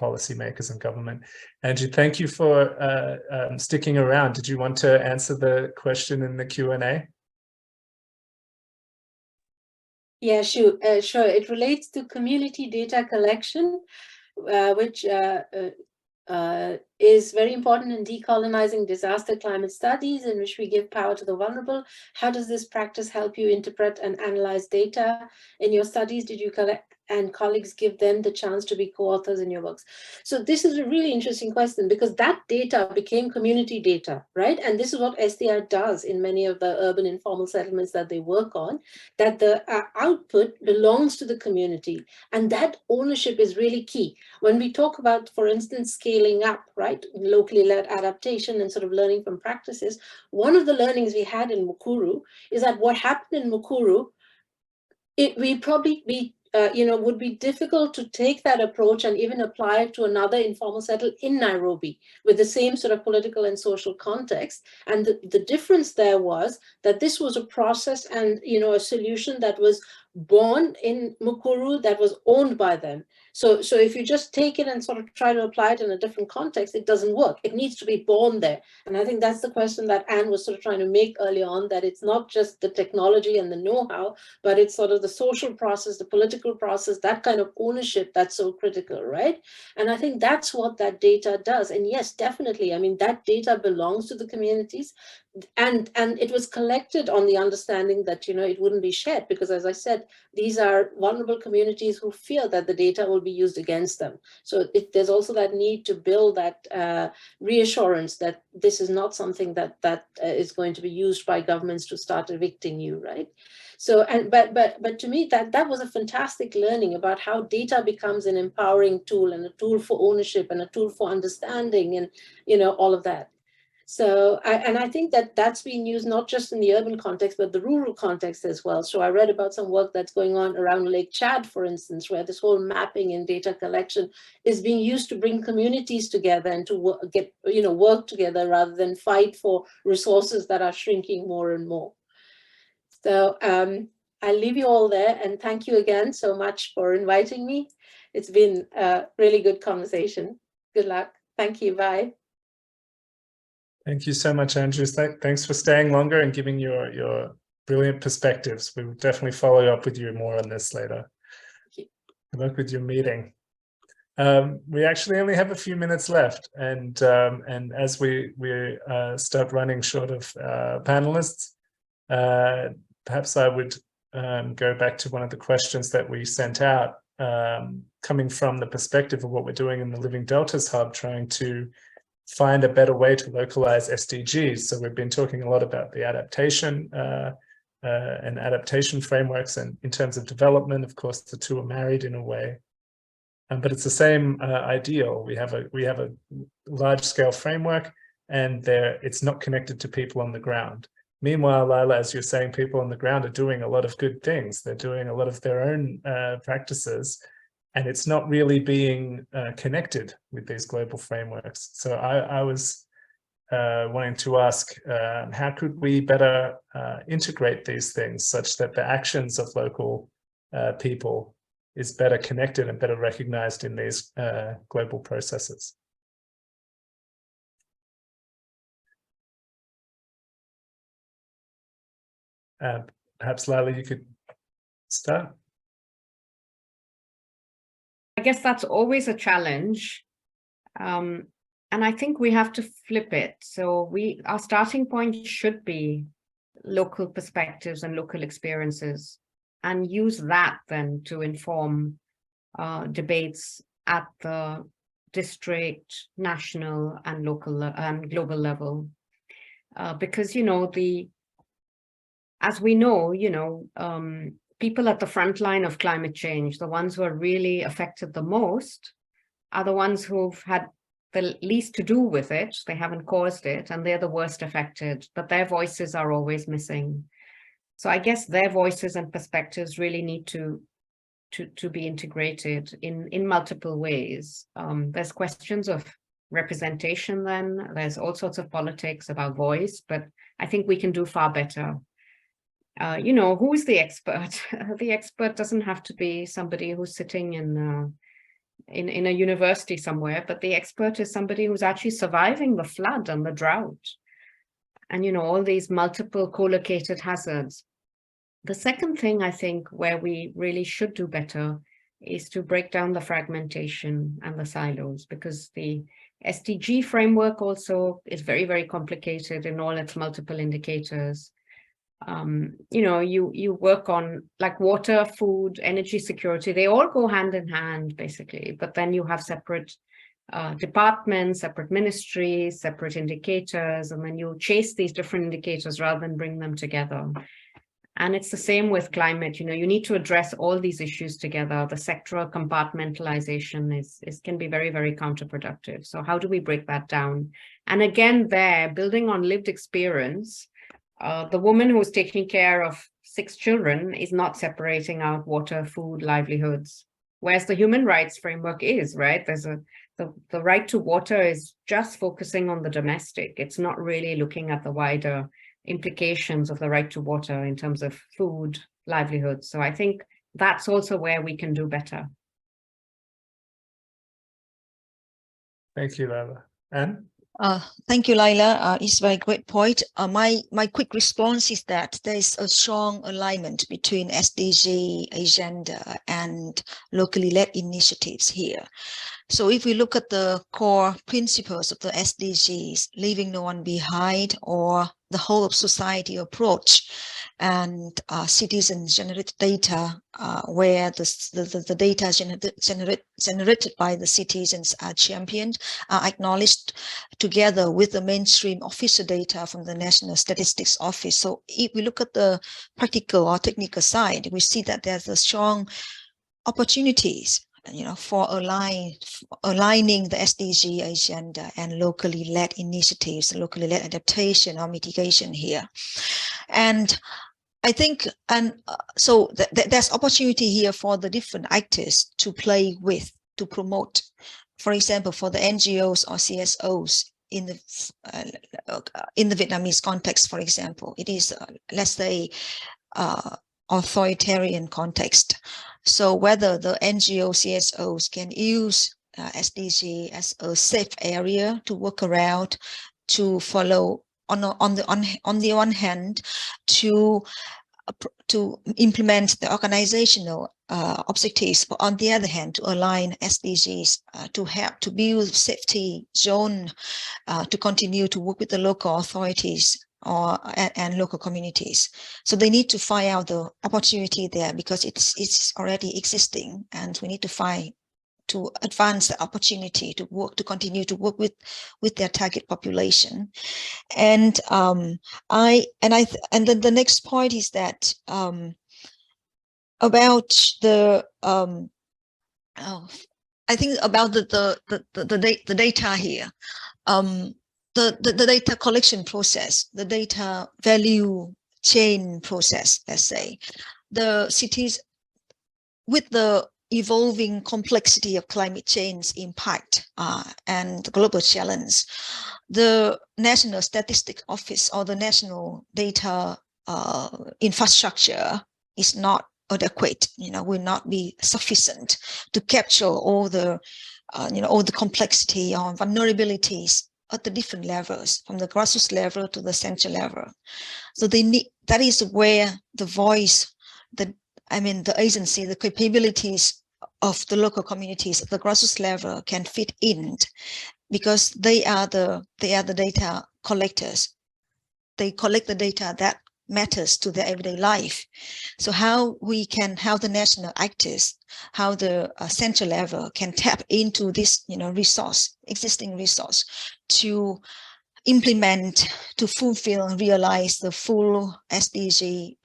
policymakers and government. Angie, thank you for sticking around. Did you want to answer the question in the Q&A? Yeah, sure. It relates to community data collection, which is very important in decolonizing disaster climate studies, in which we give power to the vulnerable. How does this practice help you interpret and analyze data in your studies? Did you collect and colleagues give them the chance to be co-authors in your works? So this is a really interesting question, because that data became community data, right? And this is what SDR does in many of the urban informal settlements that they work on, that the output belongs to the community. And that ownership is really key. When we talk about, for instance, scaling up, right, locally led adaptation and sort of learning from practices, one of the learnings we had in Mukuru is that what happened in Mukuru, would be difficult to take that approach and even apply it to another informal settle in Nairobi with the same sort of political and social context. And the difference there was that this was a process and, a solution that was born in Mukuru that was owned by them. So if you just take it and sort of try to apply it in a different context, it doesn't work. It needs to be born there. And I think that's the question that Anne was sort of trying to make earlier on, that it's not just the technology and the know-how, but it's sort of the social process, the political process, that kind of ownership that's so critical, right? And I think that's what that data does. And yes, definitely, I mean, that data belongs to the communities. And it was collected on the understanding that, it wouldn't be shared, because as I said, these are vulnerable communities who fear that the data will be used against them. So there's also that need to build that reassurance that this is not something that is going to be used by governments to start evicting you, right? So, but to me, that was a fantastic learning about how data becomes an empowering tool, and a tool for ownership, and a tool for understanding, and, all of that. So, I think that's being used not just in the urban context, but the rural context as well. So I read about some work that's going on around Lake Chad, for instance, where this whole mapping and data collection is being used to bring communities together and to work together rather than fight for resources that are shrinking more and more. So I'll leave you all there, and thank you again so much for inviting me. It's been a really good conversation. Good luck. Thank you. Bye. Thank you so much, Andrew. Thanks for staying longer and giving your brilliant perspectives. We will definitely follow up with you more on this later. Good luck with your meeting. We actually only have a few minutes left, and as we start running short of panelists, perhaps I would go back to one of the questions that we sent out, coming from the perspective of what we're doing in the Living Deltas Hub, trying to find a better way to localize SDGs. So we've been talking a lot about the adaptation and adaptation frameworks, and in terms of development, of course, the two are married in a way. But it's the same ideal. We have a large-scale framework, and it's not connected to people on the ground. Meanwhile, Lila, as you're saying, people on the ground are doing a lot of good things. They're doing a lot of their own practices, and it's not really being connected with these global frameworks. So I was wanting to ask, how could we better integrate these things such that the actions of local people is better connected and better recognized in these global processes? Perhaps, Lila, you could start. I guess that's always a challenge. And I think we have to flip it. So our starting point should be local perspectives and local experiences, and use that then to inform debates at the district, national, and local and global level. Because, as we know, people at the front line of climate change, the ones who are really affected the most, are the ones who've had the least to do with it. They haven't caused it, and they're the worst affected, but their voices are always missing. So I guess their voices and perspectives really need to be integrated in multiple ways. There's questions of representation then, there's all sorts of politics about voice, but I think we can do far better. You know, who's the expert? The expert doesn't have to be somebody who's sitting in a university somewhere, but the expert is somebody who's actually surviving the flood and the drought. And, you know, all these multiple co-located hazards. The second thing, I think, where we really should do better is to break down the fragmentation and the silos, because the SDG framework also is very, very complicated in all its multiple indicators. You know, you work on like water, food, energy security, they all go hand in hand, basically, but then you have separate departments, separate ministries, separate indicators, and then you chase these different indicators rather than bring them together. And it's the same with climate. You know, you need to address all these issues together. The sectoral compartmentalization can be very, very counterproductive. So how do we break that down? And again, there, building on lived experience, the woman who's taking care of 6 children is not separating out water, food, livelihoods, whereas the human rights framework is, right? There's the right to water is just focusing on the domestic. It's not really looking at the wider implications of the right to water in terms of food, livelihood. So I think that's also where we can do better. Thank you, Laila. Anne? Thank you, Laila. It's a very great point. My quick response is that there is a strong alignment between SDG agenda and locally led initiatives here. So if we look at the core principles of the SDGs, leaving no one behind, or the whole of society approach, and citizen-generated data, where the data generated by the citizens are championed, are acknowledged together with the mainstream official data from the National Statistics Office. So if we look at the practical or technical side, we see that there's a strong opportunities, you know, for aligning the SDG agenda and locally led initiatives, locally led adaptation or mitigation here. And I think, so there's opportunity here for the different actors to play with, to promote. For example, for the NGOs or CSOs in the Vietnamese context, for example, it is, let's say, authoritarian context. So whether the NGO CSOs can use SDG as a safe area to work around, to follow on the one hand, to implement the organizational objectives, but on the other hand, to align SDGs to help to build safety zone, to continue to work with the local authorities and local communities. So they need to find out the opportunity there, because it's already existing, and we need to advance the opportunity to continue to work with their target population. And then the next point is that about the I think about the data here. The data collection process, the data value chain process, let's say, the cities, with the evolving complexity of climate change impact and global challenge, the National Statistics Office or the national data infrastructure is not adequate, you know, will not be sufficient to capture all the, all the complexity or vulnerabilities at the different levels, from the grassroots level to the central level. So they need, that is where the voice, the agency, the capabilities of the local communities at the grassroots level can fit in, because they are the data collectors. They collect the data that matters to their everyday life. So how the national actors, how the central level can tap into this, existing resource to implement, to fulfill and realize the full SDG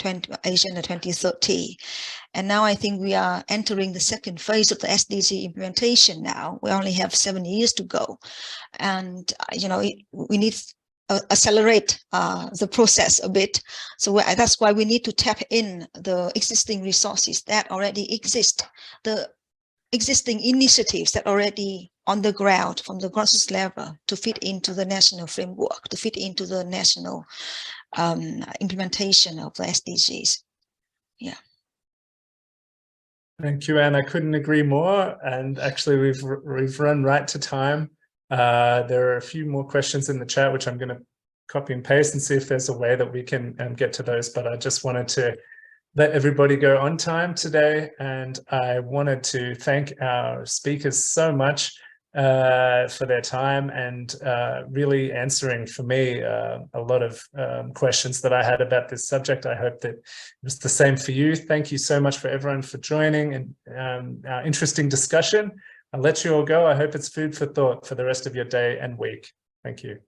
Agenda 2030. And now I think we are entering the second phase of the SDG implementation now. We only have 7 years to go. And, we need accelerate the process a bit. So that's why we need to tap in the existing resources that already exist, the existing initiatives that already on the ground from the grassroots level to fit into the national framework, to fit into the national implementation of the SDGs. Yeah. Thank you, Anne. I couldn't agree more. And actually, we've run right to time. There are a few more questions in the chat, which I'm going to copy and paste and see if there's a way that we can get to those. But I just wanted to let everybody go on time today. And I wanted to thank our speakers so much for their time and really answering for me a lot of questions that I had about this subject. I hope that it was the same for you. Thank you so much for everyone for joining and our interesting discussion. I'll let you all go. I hope it's food for thought for the rest of your day and week. Thank you.